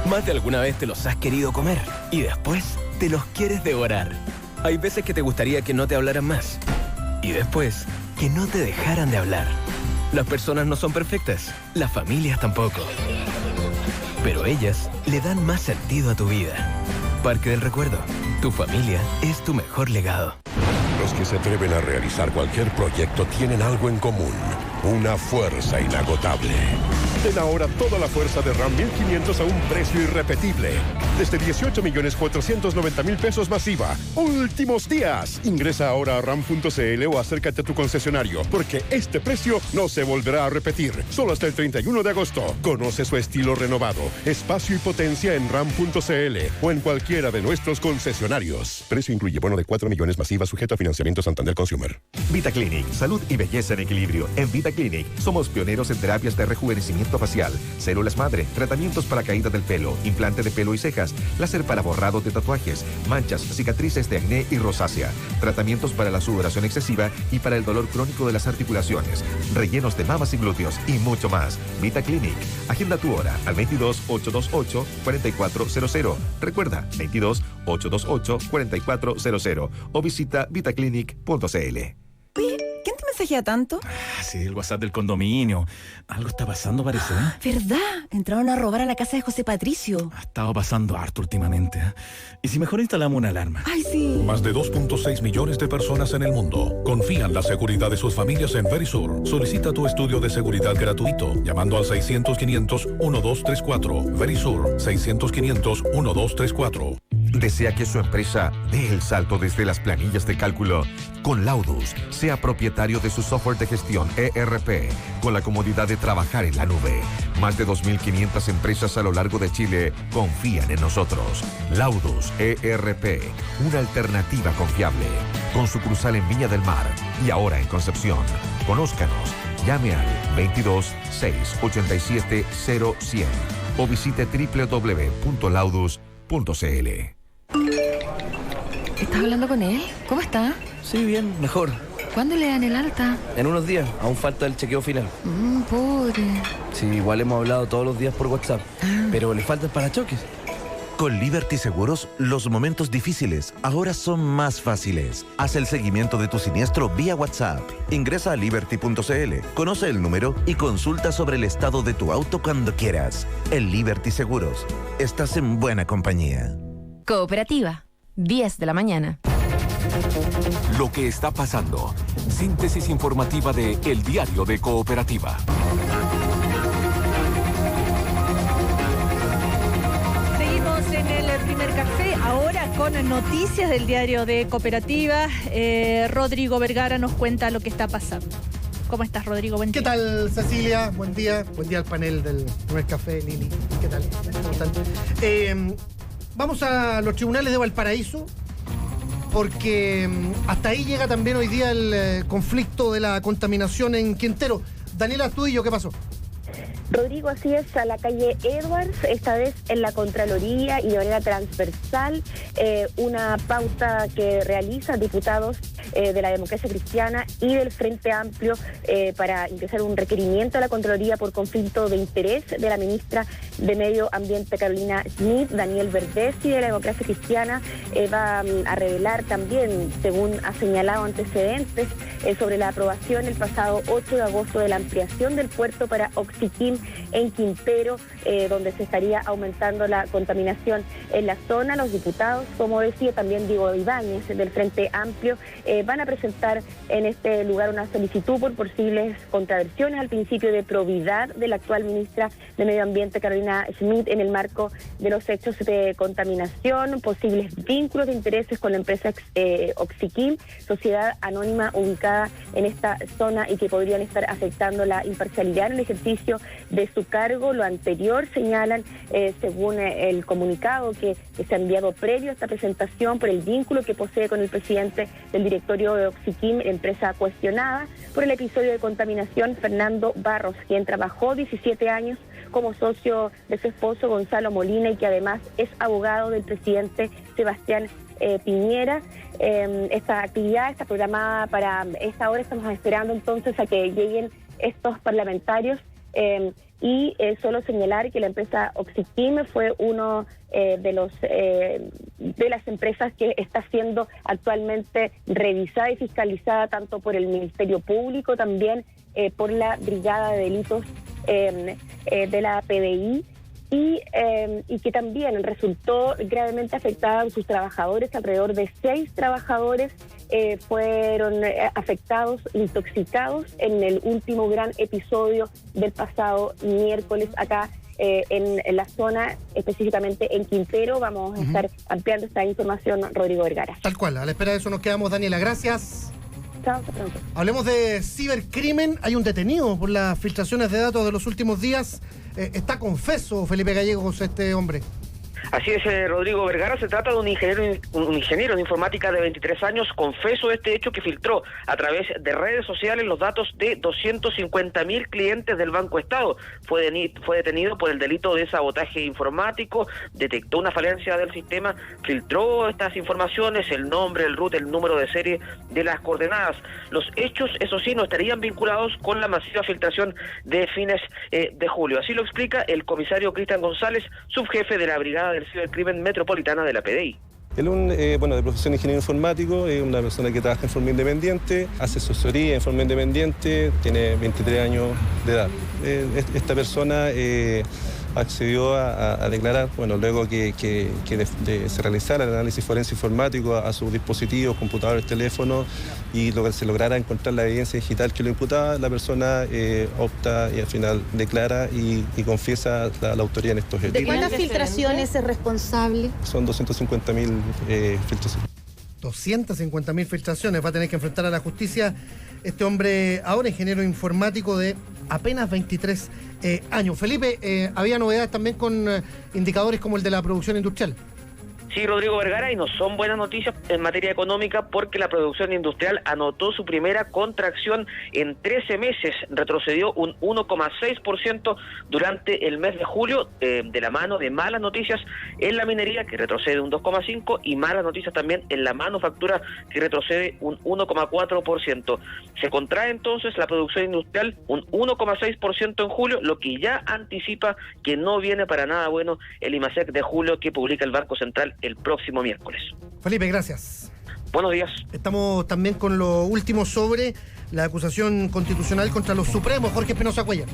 Más de alguna vez te los has querido comer y después te los quieres devorar. Hay veces que te gustaría que no te hablaran más y después que no te dejaran de hablar. Las personas no son perfectas, las familias tampoco. Pero ellas le dan más sentido a tu vida. Parque del Recuerdo. Tu familia es tu mejor legado. Los que se atreven a realizar cualquier proyecto tienen algo en común: una fuerza inagotable. Ten ahora toda la fuerza de RAM 1500 a un precio irrepetible. Desde 18.490.000 pesos masiva. Últimos días. Ingresa ahora a RAM.cl o acércate a tu concesionario, porque este precio no se volverá a repetir. Solo hasta el 31 de agosto. Conoce su estilo renovado, espacio y potencia en RAM.cl o en cualquiera de nuestros concesionarios. Precio incluye bono de 4 millones masiva sujeto a financiamiento Santander Consumer. VitaClinic, salud y belleza en equilibrio. En VitaClinic somos pioneros en terapias de rejuvenecimiento facial, células madre, tratamientos para caída del pelo, implante de pelo y cejas, láser para borrado de tatuajes, manchas, cicatrices de acné y rosácea, tratamientos para la sudoración excesiva y para el dolor crónico de las articulaciones, rellenos de mamas y glúteos y mucho más. VitaClinic. Agenda tu hora al 22-828-4400. Recuerda, 22-828-4400 o visita vitaclinic.cl. ¿Quién te mensajea tanto? Sí, el WhatsApp del condominio. Algo está pasando, parece, ¿eh? ¿Verdad? Entraron a robar a la casa de José Patricio. Ha estado pasando harto últimamente. ¿Y si mejor instalamos una alarma? ¡Ay, sí! Más de 2.6 millones de personas en el mundo confían la seguridad de sus familias en Verisur. Solicita tu estudio de seguridad gratuito llamando al 600-500-1234. Verisur, 600-500-1234. ¿Desea que su empresa dé el salto desde las planillas de cálculo? Con Laudus, sea propietario de su software de gestión ERP, con la comodidad de trabajar en la nube. Más de 2.500 empresas a lo largo de Chile confían en nosotros. Laudus ERP, una alternativa confiable. Con sucursal en Viña del Mar y ahora en Concepción. Conózcanos. Llame al 22-687-0100 o visite www.laudus.cl. ¿Estás hablando con él? ¿Cómo está? Sí, bien, mejor. ¿Cuándo le dan el alta? En unos días, aún falta el chequeo final. Pobre. Sí, igual hemos hablado todos los días por WhatsApp, pero le falta el parachoques. Con Liberty Seguros, los momentos difíciles ahora son más fáciles. Haz el seguimiento de tu siniestro vía WhatsApp. Ingresa a liberty.cl, conoce el número y consulta sobre el estado de tu auto cuando quieras. En Liberty Seguros, estás en buena compañía. Cooperativa, 10 de la mañana. Lo que está pasando. Síntesis informativa de El Diario de Cooperativa. En el primer café, ahora con noticias del Diario de Cooperativa. Rodrigo Vergara nos cuenta lo que está pasando. ¿Cómo estás, Rodrigo? Buen día. ¿Qué tal, Cecilia? Buen día al panel del primer café, Lili. ¿Qué tal? ¿Cómo están? Vamos a los tribunales de Valparaíso, porque hasta ahí llega también hoy día el conflicto de la contaminación en Quintero. Daniela Astudillo, ¿qué pasó? Rodrigo, así es, a la calle Edwards, esta vez en la Contraloría y de manera transversal, una pauta que realizan diputados de la Democracia Cristiana y del Frente Amplio para ingresar un requerimiento a la Contraloría por conflicto de interés de la ministra de Medio Ambiente Carolina Schmidt. Daniel Verdesi de la Democracia Cristiana va a revelar también, según ha señalado antecedentes, sobre la aprobación el pasado 8 de agosto de la ampliación del puerto para Oxiquim en Quintero, donde se estaría aumentando la contaminación en la zona. Los diputados, como decía también Diego Ibáñez del Frente Amplio, van a presentar en este lugar una solicitud por posibles contravenciones al principio de probidad de la actual ministra de Medio Ambiente Carolina Schmidt en el marco de los hechos de contaminación, posibles vínculos de intereses con la empresa Oxiquim, sociedad anónima ubicada en esta zona y que podrían estar afectando la imparcialidad en el ejercicio de su cargo. Lo anterior señalan, según el comunicado que se ha enviado previo a esta presentación, por el vínculo que posee con el presidente del directorio de Oxiquim, empresa cuestionada por el episodio de contaminación, Fernando Barros, quien trabajó 17 años como socio de su esposo Gonzalo Molina y que además es abogado del presidente Sebastián Piñera. Esta actividad está programada para esta hora. Estamos esperando entonces a que lleguen estos parlamentarios y solo señalar que la empresa Oxiquim fue uno de las empresas que está siendo actualmente revisada y fiscalizada tanto por el Ministerio Público, también por la Brigada de Delitos de la PDI, y que también resultó gravemente afectada a sus trabajadores. Alrededor de 6 trabajadores fueron afectados, intoxicados en el último gran episodio del pasado miércoles acá en la zona, específicamente en Quintero. Vamos a estar ampliando esta información, Rodrigo Vergara. Tal cual, a la espera de eso nos quedamos, Daniela. Gracias. Chao, hasta pronto. Hablemos de cibercrimen. Hay un detenido por las filtraciones de datos de los últimos días. Está confeso, Felipe Gallegos, este hombre. Así es, Rodrigo Vergara. Se trata de un ingeniero de informática de 23 años, confeso de este hecho, que filtró a través de redes sociales los datos de 250.000 clientes del Banco Estado. Fue detenido por el delito de sabotaje informático, detectó una falencia del sistema, filtró estas informaciones, el nombre, el root, el número de serie de las coordenadas. Los hechos, eso sí, no estarían vinculados con la masiva filtración de fines de julio. Así lo explica el comisario Cristian González, subjefe de la Brigada del Cibercrimen Metropolitana de la PDI. Él, de profesión ingeniero informático, es una persona que trabaja en forma independiente, hace asesoría en forma independiente, tiene 23 años de edad. Esta persona accedió a declarar, luego que se realizara el análisis forense informático a sus dispositivos, computadores, teléfonos, y se lograra encontrar la evidencia digital que lo imputaba, la persona opta y al final declara y confiesa la autoría en estos hechos. ¿De cuántas filtraciones es responsable? Son 250.000 filtraciones. 250.000 filtraciones va a tener que enfrentar a la justicia este hombre, ahora ingeniero informático de apenas 23 años. Felipe, había novedades también con indicadores como el de la producción industrial. Sí, Rodrigo Vergara, y no son buenas noticias en materia económica porque la producción industrial anotó su primera contracción en 13 meses, retrocedió un 1,6% durante el mes de julio, de la mano de malas noticias en la minería, que retrocede un 2,5%, y malas noticias también en la manufactura, que retrocede un 1,4%. Se contrae entonces la producción industrial un 1,6% en julio, lo que ya anticipa que no viene para nada bueno el IMASEC de julio que publica el Banco Central el próximo miércoles. Felipe, gracias. Buenos días. Estamos también con lo último sobre la acusación constitucional contra los Supremos. Jorge Espinosa Cuellar.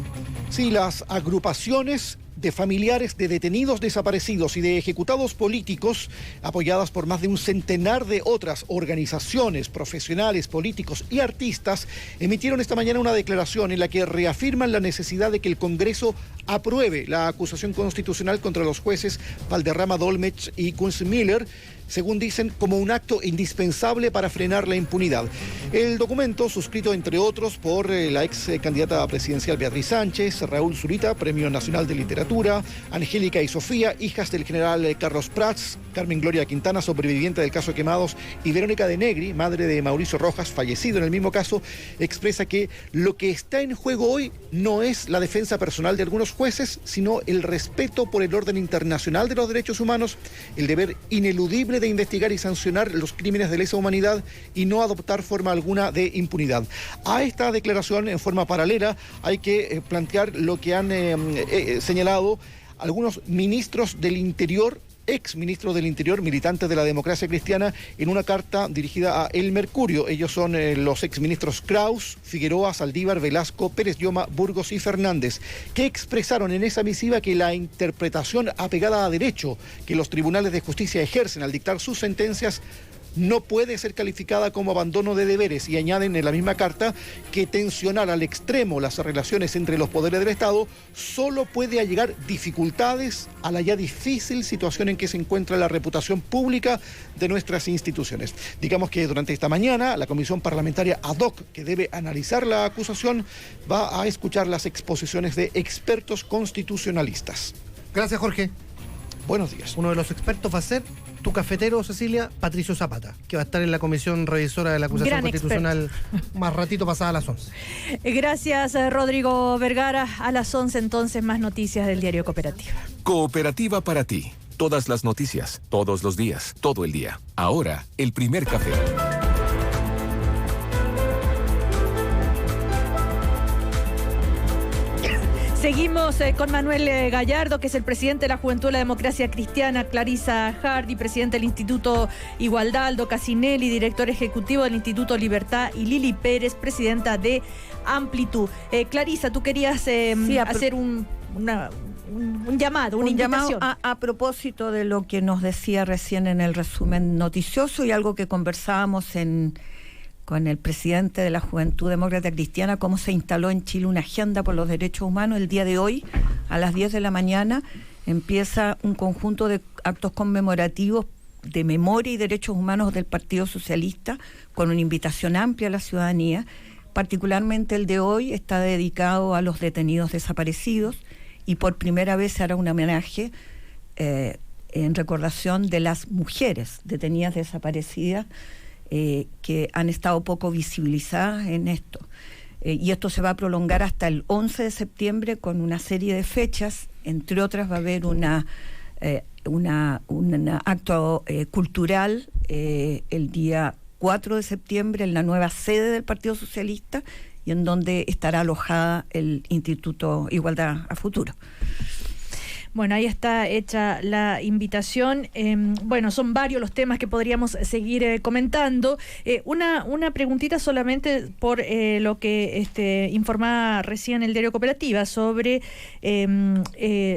Sí, las agrupaciones de familiares de detenidos desaparecidos y de ejecutados políticos, apoyadas por más de un centenar de otras organizaciones, profesionales, políticos y artistas, emitieron esta mañana una declaración en la que reafirman la necesidad de que el Congreso apruebe la acusación constitucional contra los jueces Valderrama, Dolmetsch y Kunstmiller, según dicen, como un acto indispensable para frenar la impunidad. El documento, suscrito entre otros por la ex candidata presidencial Beatriz Sánchez, Raúl Zurita, Premio Nacional de Literatura, Angélica y Sofía, hijas del general Carlos Prats, Carmen Gloria Quintana, sobreviviente del caso Quemados, y Verónica de Negri, madre de Mauricio Rojas, fallecido en el mismo caso, expresa que lo que está en juego hoy no es la defensa personal de algunos jueces, sino el respeto por el orden internacional de los derechos humanos, el deber ineludible de investigar y sancionar los crímenes de lesa humanidad y no adoptar forma alguna de impunidad. A esta declaración, en forma paralela, hay que plantear lo que han señalado algunos ministros del Interior, ex ministro del Interior, militantes de la Democracia Cristiana, en una carta dirigida a El Mercurio. Ellos son los exministros Kraus, Figueroa, Saldívar, Velasco, Pérez Lloma, Burgos y Fernández, que expresaron en esa misiva que la interpretación apegada a derecho que los tribunales de justicia ejercen al dictar sus sentencias no puede ser calificada como abandono de deberes, y añaden en la misma carta que tensionar al extremo las relaciones entre los poderes del Estado solo puede allegar dificultades a la ya difícil situación en que se encuentra la reputación pública de nuestras instituciones. Digamos que durante esta mañana la Comisión Parlamentaria ad hoc que debe analizar la acusación va a escuchar las exposiciones de expertos constitucionalistas. Gracias, Jorge. Buenos días. Uno de los expertos va a ser tu cafetero, Cecilia, Patricio Zapata, que va a estar en la comisión revisora de la acusación constitucional más ratito, pasada a las 11. Gracias, Rodrigo Vergara. A las 11 entonces más noticias del Diario Cooperativa. Cooperativa para ti. Todas las noticias, todos los días, todo el día. Ahora, el primer café. Seguimos con Manuel Gallardo, que es el presidente de la Juventud de la Democracia Cristiana, Clarisa Hardy, presidente del Instituto Igualdad, Aldo Casinelli, director ejecutivo del Instituto Libertad, y Lili Pérez, presidenta de Amplitud. Clarisa, tú querías hacer un llamado, una invitación. A propósito de lo que nos decía recién en el resumen noticioso y algo que conversábamos con el presidente de la Juventud Demócrata Cristiana, cómo se instaló en Chile una agenda por los derechos humanos. El día de hoy, a las 10 de la mañana, empieza un conjunto de actos conmemorativos de memoria y derechos humanos del Partido Socialista, con una invitación amplia a la ciudadanía. Particularmente el de hoy está dedicado a los detenidos desaparecidos, y por primera vez se hará un homenaje en recordación de las mujeres detenidas desaparecidas, que han estado poco visibilizadas en esto. Y esto se va a prolongar hasta el 11 de septiembre con una serie de fechas. Entre otras va a haber un acto cultural el día 4 de septiembre en la nueva sede del Partido Socialista, y en donde estará alojada el Instituto Igualdad a Futuro. Bueno, ahí está hecha la invitación. Bueno, son varios los temas que podríamos seguir comentando. Una preguntita solamente por lo que informaba recién el Diario Cooperativa sobre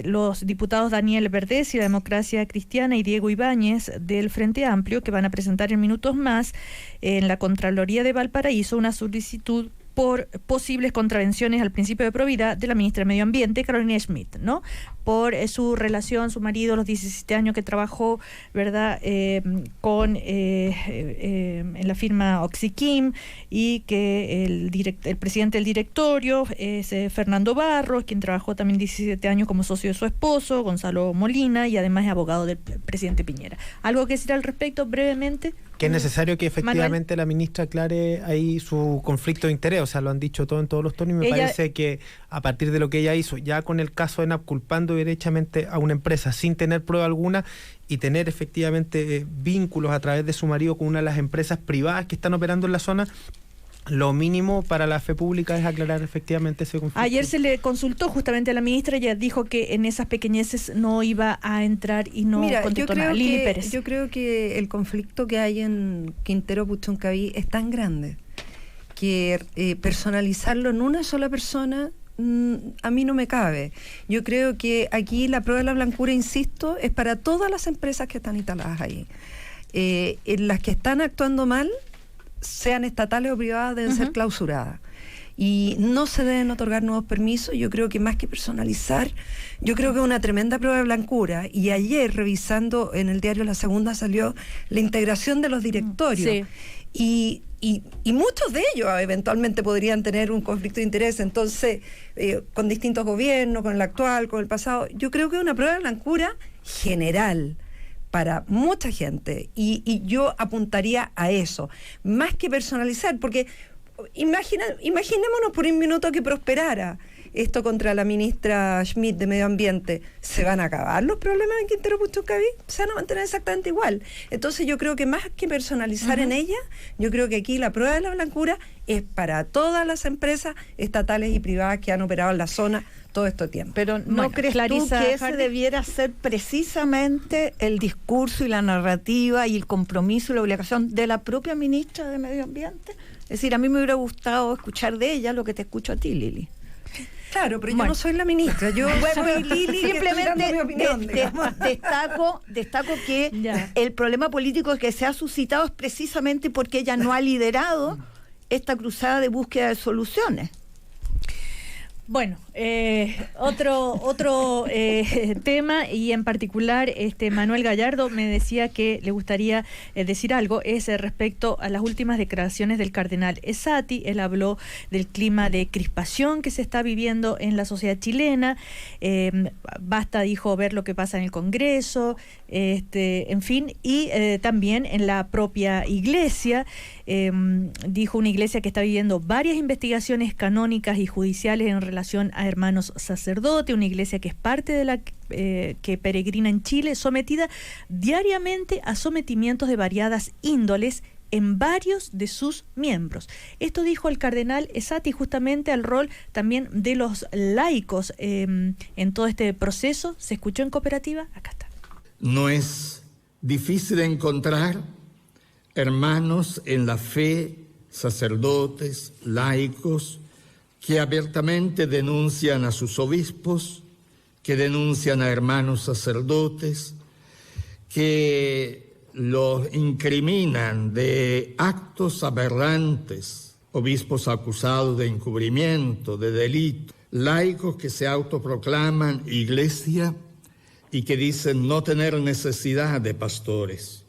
los diputados Daniel Verdez y la Democracia Cristiana y Diego Ibáñez del Frente Amplio, que van a presentar en minutos más en la Contraloría de Valparaíso una solicitud por posibles contravenciones al principio de probidad de la ministra de Medio Ambiente, Carolina Schmidt, ¿no? por su relación, su marido, los 17 años que trabajó, ¿verdad?, en la firma Oxychem, y que el presidente del directorio es Fernando Barros, quien trabajó también 17 años como socio de su esposo, Gonzalo Molina, y además es abogado del presidente Piñera. ¿Algo que decir al respecto brevemente? Que es necesario que efectivamente Manuel. la ministra aclare ahí su conflicto de interés, o sea, lo han dicho todo en todos los tonos, y me parece que a partir de lo que ella hizo, ya con el caso de ENAP, culpando derechamente a una empresa sin tener prueba alguna y tener efectivamente vínculos a través de su marido con una de las empresas privadas que están operando en la zona, lo mínimo para la fe pública es aclarar efectivamente ese conflicto. Ayer se le consultó justamente a la ministra, ella dijo que en esas pequeñeces no iba a entrar y no contestó nada. Lili Pérez. Yo creo que el conflicto que hay en Quintero Puchuncaví es tan grande que personalizarlo en una sola persona a mí no me cabe. Yo creo que aquí la prueba de la blancura, insisto, es para todas las empresas que están instaladas ahí. En las que están actuando mal, sean estatales o privadas, deben ser clausuradas. Y no se deben otorgar nuevos permisos. Yo creo que más que personalizar, yo creo que es una tremenda prueba de blancura. Y ayer, revisando en el diario La Segunda, salió la integración de los directorios. Sí. Y muchos de ellos eventualmente podrían tener un conflicto de interés, entonces, con distintos gobiernos, con el actual, con el pasado. Yo creo que es una prueba de blancura general para mucha gente, y yo apuntaría a eso, más que personalizar, porque imaginémonos por un minuto que prosperara esto contra la ministra Schmidt de Medio Ambiente. ¿Se van a acabar los problemas en Quintero Puchuncaví? Se van a mantener exactamente igual. Entonces yo creo que más que personalizar en ella, yo creo que aquí la prueba de la blancura es para todas las empresas estatales y privadas que han operado en la zona todo este tiempo. Pero ¿no crees tú que ese debiera ser precisamente el discurso y la narrativa y el compromiso y la obligación de la propia ministra de Medio Ambiente? Es decir, a mí me hubiera gustado escuchar de ella lo que te escucho a ti, Lili. Claro, pero yo no soy la ministra, yo soy Lili, simplemente mi opinión, destaco que el problema político que se ha suscitado es precisamente porque ella no ha liderado esta cruzada de búsqueda de soluciones. Bueno, otro tema, y en particular Manuel Gallardo me decía que le gustaría decir algo, es respecto a las últimas declaraciones del cardenal Esati. Él habló del clima de crispación que se está viviendo en la sociedad chilena. Basta, dijo, ver lo que pasa en el Congreso, en fin, y también en la propia iglesia. Dijo una iglesia que está viviendo varias investigaciones canónicas y judiciales en relación a hermanos sacerdotes, una iglesia que es parte de la que peregrina en Chile, sometida diariamente a sometimientos de variadas índoles en varios de sus miembros. Esto dijo el cardenal Esati, justamente al rol también de los laicos en todo este proceso. ¿Se escuchó en Cooperativa? Acá está. No es difícil encontrar hermanos en la fe, sacerdotes, laicos, que abiertamente denuncian a sus obispos, que denuncian a hermanos sacerdotes, que los incriminan de actos aberrantes, obispos acusados de encubrimiento, de delito, laicos que se autoproclaman iglesia y que dicen no tener necesidad de pastores.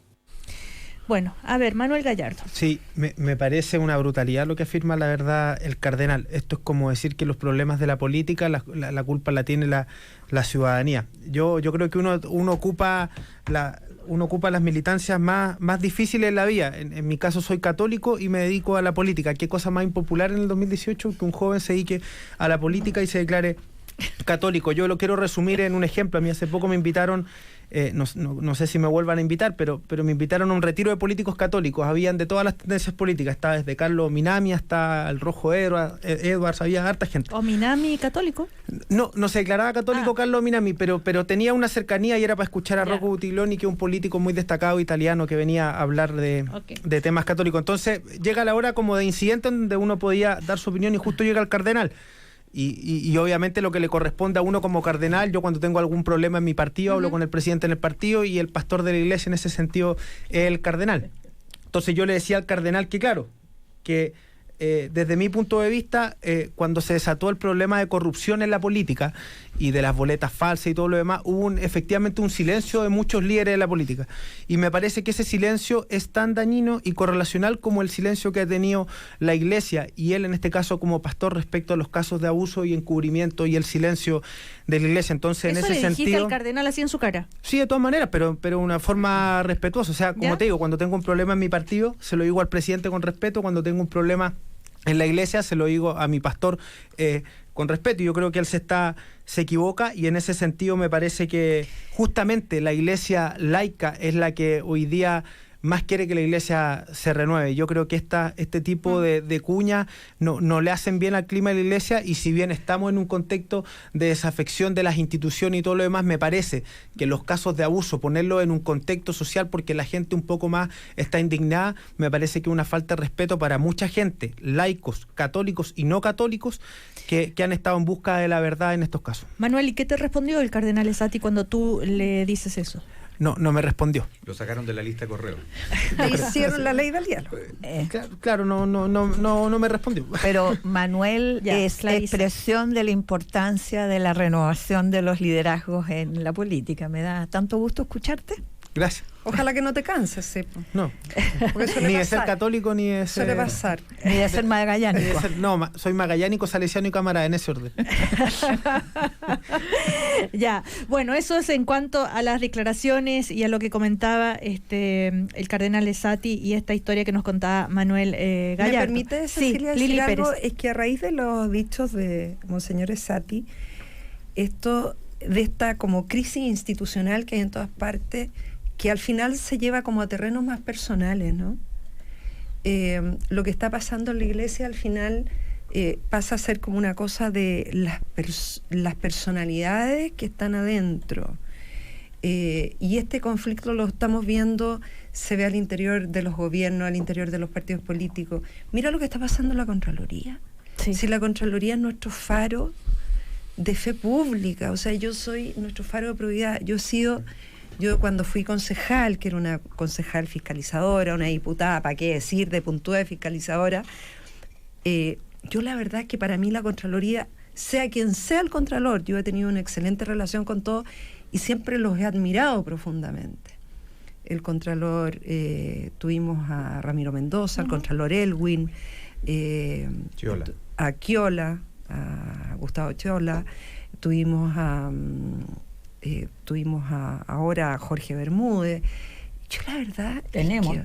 Bueno, a ver, Manuel Gallardo. Sí, me parece una brutalidad lo que afirma, la verdad, el cardenal. Esto es como decir que los problemas de la política, la culpa la tiene la ciudadanía. Yo creo que uno ocupa las militancias más difíciles en la vida. En mi caso soy católico y me dedico a la política. ¿Qué cosa más impopular en el 2018 que un joven se dedique a la política y se declare católico? Yo lo quiero resumir en un ejemplo. A mí hace poco me invitaron, no sé si me vuelvan a invitar, pero me invitaron a un retiro de políticos católicos. Habían de todas las tendencias políticas, estaba desde Carlos Minami hasta el Rojo Edwards, había harta gente. ¿O Minami católico? No se declaraba católico Carlos Minami, pero tenía una cercanía y era para escuchar a Rocco Buttiglione, que es un político muy destacado italiano que venía a hablar de temas católicos. Entonces llega la hora como de incidente donde uno podía dar su opinión y justo llega el cardenal. Y obviamente lo que le corresponde a uno como cardenal, yo cuando tengo algún problema en mi partido hablo con el presidente en el partido, y el pastor de la iglesia en ese sentido es el cardenal. Entonces yo le decía al cardenal que claro, que desde mi punto de vista, cuando se desató el problema de corrupción en la política y de las boletas falsas y todo lo demás, hubo efectivamente un silencio de muchos líderes de la política. Y me parece que ese silencio es tan dañino y correlacional como el silencio que ha tenido la Iglesia, y él en este caso como pastor, respecto a los casos de abuso y encubrimiento y el silencio de la Iglesia. Entonces, ¿Eso en ese le dijiste sentido, al cardenal así en su cara? Sí, de todas maneras, pero de una forma respetuosa. O sea, como te digo, cuando tengo un problema en mi partido, se lo digo al presidente con respeto. Cuando tengo un problema en la Iglesia, se lo digo a mi pastor con respeto. Yo creo que él se equivoca, y en ese sentido me parece que justamente la Iglesia laica es la que hoy día más quiere que la Iglesia se renueve. Yo creo que este tipo de cuñas no le hacen bien al clima de la Iglesia, y si bien estamos en un contexto de desafección de las instituciones y todo lo demás, me parece que los casos de abuso, ponerlo en un contexto social porque la gente un poco más está indignada, me parece que es una falta de respeto para mucha gente, laicos, católicos y no católicos, que han estado en busca de la verdad en estos casos. Manuel, ¿y qué te respondió el cardenal Esati cuando tú le dices eso? No me respondió. Lo sacaron de la lista de correo. Hicieron la ley del diálogo. Claro, no me respondió. Pero Manuel es la expresión de la importancia de la renovación de los liderazgos en la política. Me da tanto gusto escucharte. Gracias. Ojalá que no te canses, Sepo. No. Ni de ser católico, ni de ser... Suele pasar. Ni de ser magallánico. Soy magallánico, salesiano y camarada, en ese orden. Ya, bueno, eso es en cuanto a las declaraciones y a lo que comentaba el cardenal Esati y esta historia que nos contaba Manuel Gallardo. ¿Me permite, Cecilia, decir algo? Es que a raíz de los dichos de Monseñor Esati, de esta como crisis institucional que hay en todas partes, que al final se lleva como a terrenos más personales, ¿no? Lo que está pasando en la Iglesia al final pasa a ser como una cosa de las personalidades que están adentro. Y este conflicto lo estamos viendo, se ve al interior de los gobiernos, al interior de los partidos políticos. Mira lo que está pasando en la Contraloría. Sí. Si la Contraloría es nuestro faro de fe pública, o sea, yo soy nuestro faro de probidad. Yo cuando fui concejal, que era una concejal fiscalizadora, una diputada, ¿para qué decir?, de puntúa de fiscalizadora, yo la verdad es que para mí la Contraloría, sea quien sea el Contralor, yo he tenido una excelente relación con todos y siempre los he admirado profundamente. El Contralor, tuvimos a Ramiro Mendoza, el Contralor Elwin, a Chiola, a Gustavo Chiola, tuvimos ahora a Jorge Bermúdez. Yo la verdad tenemos.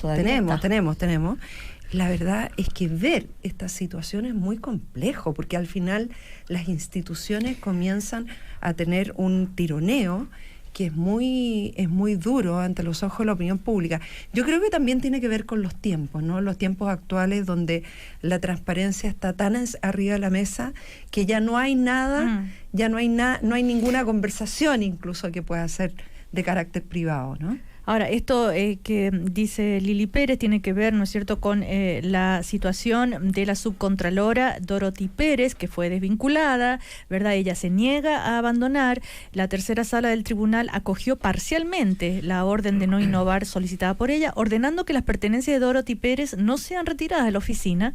La verdad es que ver esta situación es muy complejo, porque al final las instituciones comienzan a tener un tironeo que es muy duro ante los ojos de la opinión pública. Yo creo que también tiene que ver con los tiempos, ¿no? Los tiempos actuales donde la transparencia está tan arriba de la mesa que ya no hay nada, no hay ninguna conversación incluso que pueda ser de carácter privado, ¿no? Ahora, esto que dice Lili Pérez tiene que ver, ¿no es cierto?, con la situación de la subcontralora Dorothy Pérez, que fue desvinculada, ¿verdad? Ella se niega a abandonar. La tercera sala del tribunal acogió parcialmente la orden de no innovar solicitada por ella, ordenando que las pertenencias de Dorothy Pérez no sean retiradas de la oficina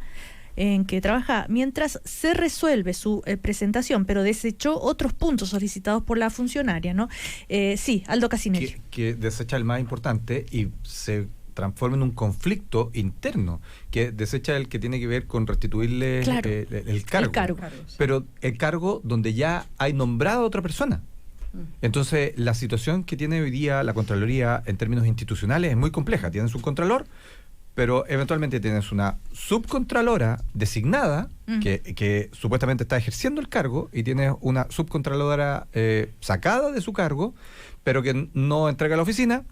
en que trabaja mientras se resuelve su presentación, pero desechó otros puntos solicitados por la funcionaria, ¿no? Sí, Aldo Casinelli. Que desecha el más importante y se transforma en un conflicto interno, que desecha el que tiene que ver con restituirle el cargo. Pero el cargo donde ya hay nombrado a otra persona. Entonces, la situación que tiene hoy día la Contraloría en términos institucionales es muy compleja. Tienes un contralor, pero eventualmente tienes una subcontralora designada que supuestamente está ejerciendo el cargo, y tienes una subcontralora sacada de su cargo, pero que no entrega a la oficina,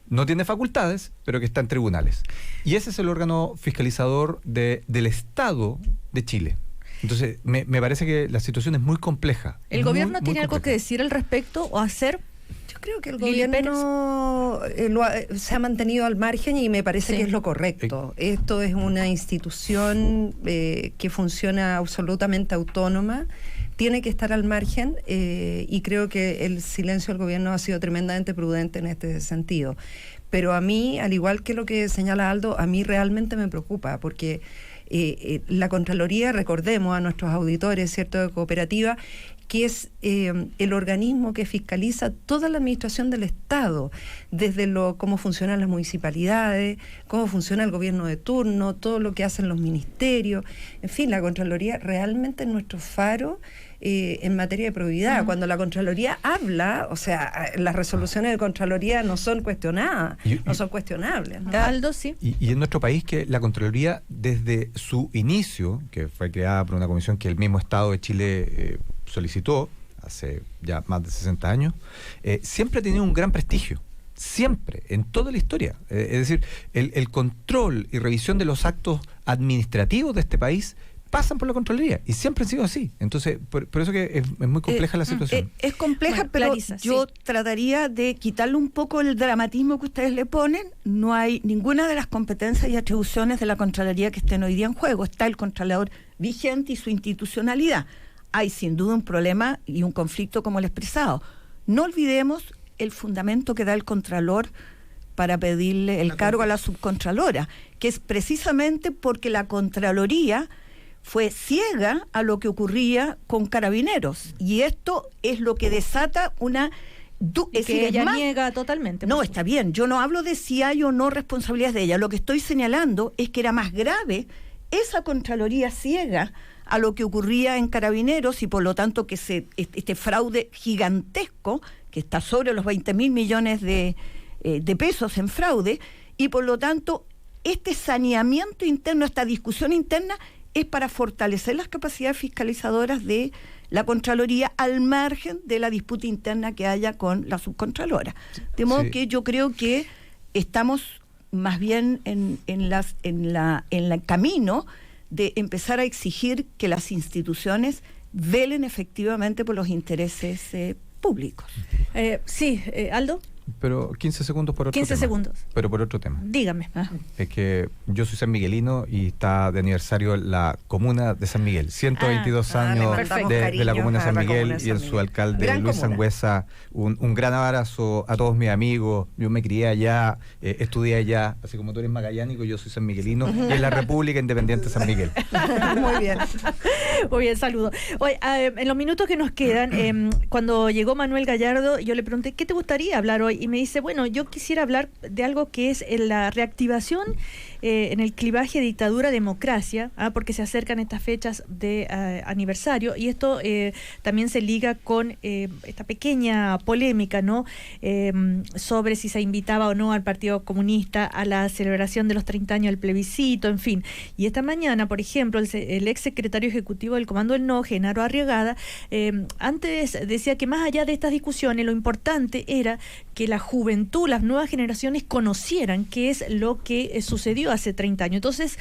no tiene facultades, pero que está en tribunales. Y ese es el órgano fiscalizador del Estado de Chile. Entonces, me parece que la situación es muy compleja. ¿El gobierno tiene algo que decir al respecto o hacer? Yo creo que el gobierno se ha mantenido al margen y me parece que es lo correcto. Esto es una institución que funciona absolutamente autónoma, tiene que estar al margen y creo que el silencio del gobierno ha sido tremendamente prudente en este sentido. Pero a mí, al igual que lo que señala Aldo, a mí realmente me preocupa porque La Contraloría, recordemos a nuestros auditores, ¿cierto?, de Cooperativa, que es el organismo que fiscaliza toda la administración del Estado, desde cómo funcionan las municipalidades, cómo funciona el gobierno de turno, todo lo que hacen los ministerios. En fin, la Contraloría realmente es nuestro faro en materia de probidad. Cuando la Contraloría habla, o sea, las resoluciones de Contraloría no son cuestionadas, no son cuestionables, ¿no? Aldo, sí. Y en nuestro país, que la Contraloría, desde su inicio, que fue creada por una comisión que el mismo Estado de Chile solicitó hace ya más de 60 años, siempre ha tenido un gran prestigio. Siempre, en toda la historia. Es decir, el control y revisión de los actos administrativos de este país pasan por la Contraloría y siempre han sido así. Entonces, por eso que es muy compleja la situación. Es compleja, pero Clarisa, yo trataría de quitarle un poco el dramatismo que ustedes le ponen. No hay ninguna de las competencias y atribuciones de la Contraloría que estén hoy día en juego. Está el Contralor vigente y su institucionalidad. Hay sin duda un problema y un conflicto como el expresado. No olvidemos el fundamento que da el Contralor para pedirle el cargo a la subcontralora, que es precisamente porque la Contraloría fue ciega a lo que ocurría con Carabineros, y esto es lo que desata una... Es que ella niega totalmente. No, está bien, yo no hablo de si hay o no responsabilidades de ella, lo que estoy señalando es que era más grave esa Contraloría ciega a lo que ocurría en Carabineros, y por lo tanto que este fraude gigantesco, que está sobre los 20.000 millones de pesos en fraude, y por lo tanto este saneamiento interno, esta discusión interna, es para fortalecer las capacidades fiscalizadoras de la Contraloría al margen de la disputa interna que haya con la subcontralora. De modo que yo creo que estamos más bien en el camino de empezar a exigir que las instituciones velen efectivamente por los intereses públicos. Sí, Aldo. Pero 15 segundos por otro 15 tema. segundos. Pero por otro tema. Dígame. Es que yo soy sanmiguelino y está de aniversario la comuna de San Miguel. 122 años de la comuna de San Miguel y en su alcalde gran Luis Sangüesa. Un gran abrazo a todos mis amigos. Yo me crié allá, estudié allá, así como tú eres magallánico, yo soy sanmiguelino, y en la República Independiente de San Miguel. Muy bien. Muy bien, saludo. Oye, en los minutos que nos quedan, cuando llegó Manuel Gallardo, yo le pregunté, ¿qué te gustaría hablar hoy? Y me dice, bueno, yo quisiera hablar de algo que es la reactivación en el clivaje dictadura-democracia, porque se acercan estas fechas de aniversario, y esto también se liga con esta pequeña polémica, ¿no? Sobre si se invitaba o no al Partido Comunista a la celebración de los 30 años del plebiscito, en fin. Y esta mañana, por ejemplo, el ex secretario ejecutivo del Comando del No, Genaro Arriagada, antes decía que más allá de estas discusiones, lo importante era que la juventud, las nuevas generaciones conocieran qué es lo que sucedió hace 30 años. Entonces,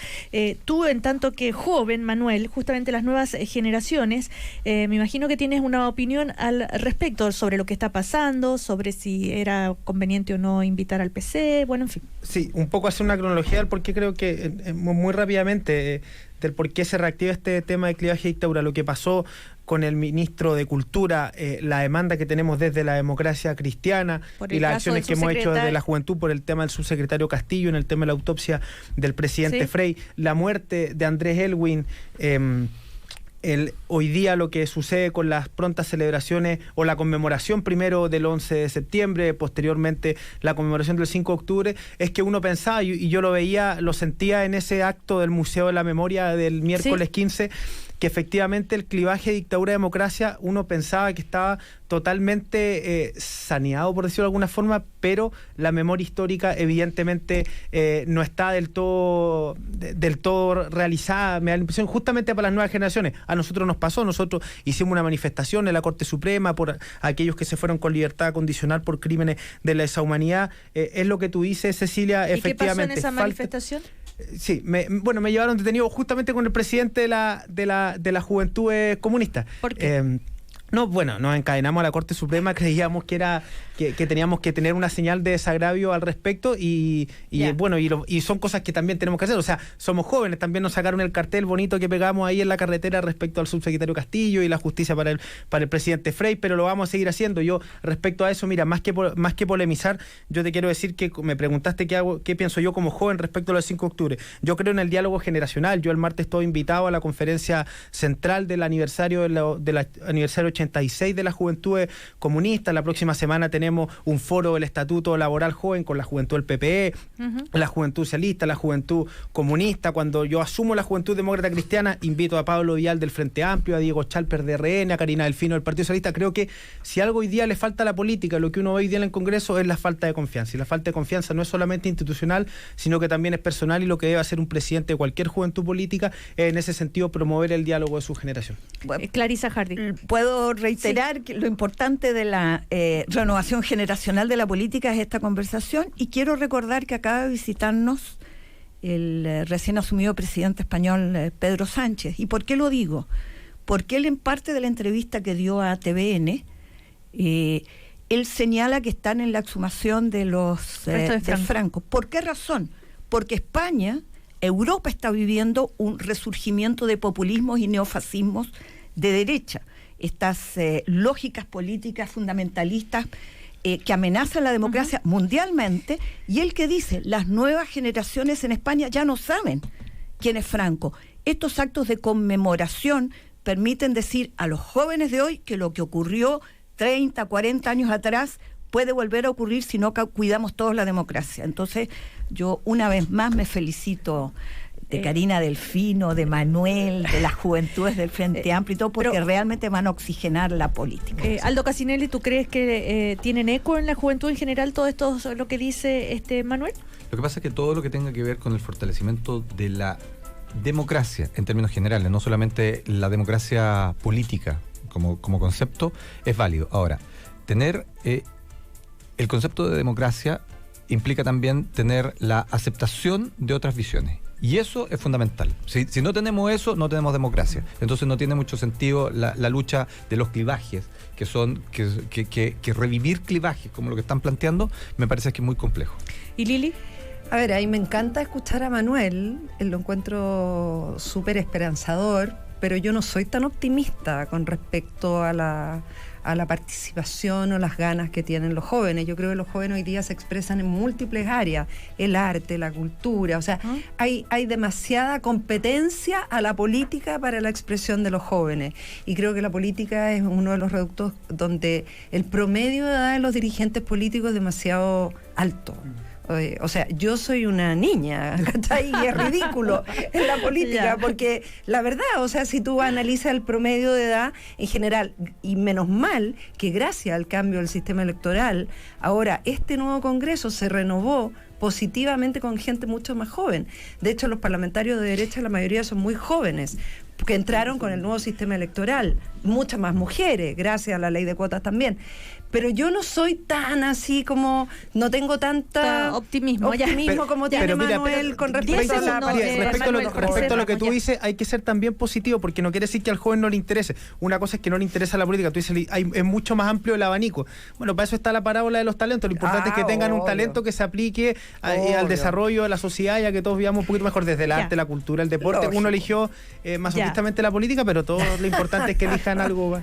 tú, en tanto que joven, Manuel, justamente las nuevas generaciones, me imagino que tienes una opinión al respecto sobre lo que está pasando, sobre si era conveniente o no invitar al PC, bueno, en fin. Sí, un poco hacer una cronología del por qué creo que, muy rápidamente, del por qué se reactiva este tema de clivaje y dictadura, lo que pasó con el ministro de Cultura, la demanda que tenemos desde la Democracia Cristiana y las acciones que hemos hecho desde la Juventud por el tema del subsecretario Castillo, en el tema de la autopsia del presidente Frey, la muerte de Andrés Elwin, hoy día lo que sucede con las prontas celebraciones o la conmemoración primero del 11 de septiembre, posteriormente la conmemoración del 5 de octubre, es que uno pensaba, y yo lo veía, lo sentía en ese acto del Museo de la Memoria del miércoles 15, que efectivamente el clivaje dictadura-democracia uno pensaba que estaba totalmente saneado, por decirlo de alguna forma, pero la memoria histórica evidentemente no está del todo realizada, me da la impresión, justamente para las nuevas generaciones. A nosotros nos pasó, nosotros hicimos una manifestación en la Corte Suprema por aquellos que se fueron con libertad condicional por crímenes de la lesa humanidad. Es lo que tú dices, Cecilia, ¿Y efectivamente. qué pasó en esa manifestación? Sí, me llevaron detenido justamente con el presidente de la Juventud Comunista. ¿Por qué? No, bueno, nos encadenamos a la Corte Suprema, creíamos que era que teníamos que tener una señal de desagravio al respecto y bueno, y son cosas que también tenemos que hacer. O sea, somos jóvenes, también nos sacaron el cartel bonito que pegamos ahí en la carretera respecto al subsecretario Castillo y la justicia para el presidente Frey, pero lo vamos a seguir haciendo. Yo, respecto a eso, mira, más que polemizar, yo te quiero decir que me preguntaste qué pienso yo como joven respecto a los 5 de octubre. Yo creo en el diálogo generacional. Yo el martes estoy invitado a la conferencia central del aniversario aniversario 86 de la Juventud Comunista. La próxima semana tenemos un foro del Estatuto Laboral Joven con la juventud del PPE, la juventud socialista, la juventud comunista. Cuando yo asumo la Juventud Demócrata Cristiana, invito a Pablo Vial del Frente Amplio, a Diego Chalper de RN, a Karina Delfino del Partido Socialista. Creo que si algo hoy día le falta a la política, lo que uno ve hoy día en el Congreso es la falta de confianza. Y la falta de confianza no es solamente institucional, sino que también es personal, y lo que debe hacer un presidente de cualquier juventud política es, en ese sentido, promover el diálogo de su generación. Clarisa Hardy. Puedo reiterar que lo importante de la renovación generacional de la política es esta conversación, y quiero recordar que acaba de visitarnos el recién asumido presidente español Pedro Sánchez. ¿Y por qué lo digo? Porque él, en parte de la entrevista que dio a TVN, él señala que están en la exhumación de los de Franco. ¿Por qué razón? Porque España, Europa está viviendo un resurgimiento de populismos y neofascismos de derecha. Estas lógicas políticas fundamentalistas que amenazan la democracia mundialmente, y él que dice, las nuevas generaciones en España ya no saben quién es Franco. Estos actos de conmemoración permiten decir a los jóvenes de hoy que lo que ocurrió 30, 40 años atrás puede volver a ocurrir si no cuidamos todos la democracia. Entonces, yo una vez más me felicito de Karina Delfino, de Manuel, de las juventudes del Frente Amplio y todo, porque realmente van a oxigenar la política. Aldo Casinelli, ¿tú crees que tienen eco en la juventud en general todo esto, lo que dice Manuel? Lo que pasa es que todo lo que tenga que ver con el fortalecimiento de la democracia en términos generales, no solamente la democracia política como concepto, es válido. Ahora, tener el concepto de democracia implica también tener la aceptación de otras visiones. Y eso es fundamental. Si no tenemos eso, no tenemos democracia. Entonces no tiene mucho sentido la lucha de los clivajes, que revivir clivajes como lo que están planteando, me parece que es muy complejo. ¿Y Lili? A ver, ahí me encanta escuchar a Manuel, lo encuentro súper esperanzador, pero yo no soy tan optimista con respecto a la participación o las ganas que tienen los jóvenes. Yo creo que los jóvenes hoy día se expresan en múltiples áreas, el arte, la cultura, o sea, hay demasiada competencia a la política para la expresión de los jóvenes, y creo que la política es uno de los reductos donde el promedio de edad de los dirigentes políticos es demasiado alto. O sea, yo soy una niña, ¿cachai? Y es ridículo en la política, porque la verdad, o sea, si tú analizas el promedio de edad en general, y menos mal que gracias al cambio del sistema electoral, ahora este nuevo Congreso se renovó positivamente con gente mucho más joven. De hecho, los parlamentarios de derecha, la mayoría son muy jóvenes, que entraron con el nuevo sistema electoral, muchas más mujeres, gracias a la ley de cuotas también. Pero yo no soy tan así como, no tengo tanta optimismo como tiene Manuel con respecto a la respecto a lo que tú dices, hay que ser también positivo, porque no quiere decir que al joven no le interese. Una cosa es que no le interesa la política, tú dices, es mucho más amplio el abanico. Bueno, para eso está la parábola de los talentos. Lo importante es que tengan un talento que se aplique al desarrollo de la sociedad, ya que todos vivamos un poquito mejor desde el arte, la cultura, el deporte. Uno eligió más honestamente la política, pero todo lo importante es que elijan algo.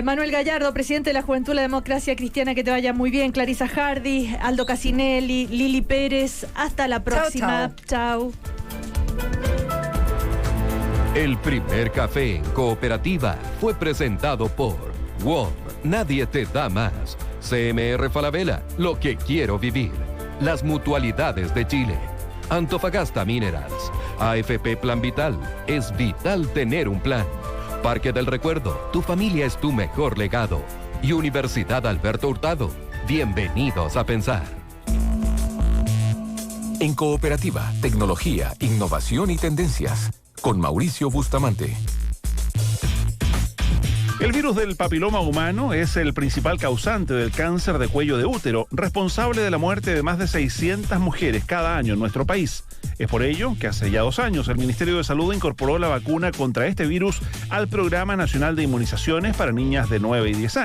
Manuel Gallardo, presidente de la Juventud de la Democracia Cristiana, que te vaya muy bien. Clarisa Hardy, Aldo Casinelli, Lili Pérez, hasta la próxima. Chao. El primer café en Cooperativa fue presentado por WOM, nadie te da más. CMR Falabella, lo que quiero vivir. Las Mutualidades de Chile. Antofagasta Minerals. AFP Plan Vital, es vital tener un plan. Parque del Recuerdo, tu familia es tu mejor legado. Y Universidad Alberto Hurtado, bienvenidos a pensar. En Cooperativa, tecnología, innovación y tendencias. Con Mauricio Bustamante. El virus del papiloma humano es el principal causante del cáncer de cuello de útero, responsable de la muerte de más de 600 mujeres cada año en nuestro país. Es por ello que hace ya 2 años el Ministerio de Salud incorporó la vacuna contra este virus al Programa Nacional de Inmunizaciones para niñas de 9 y 10 años.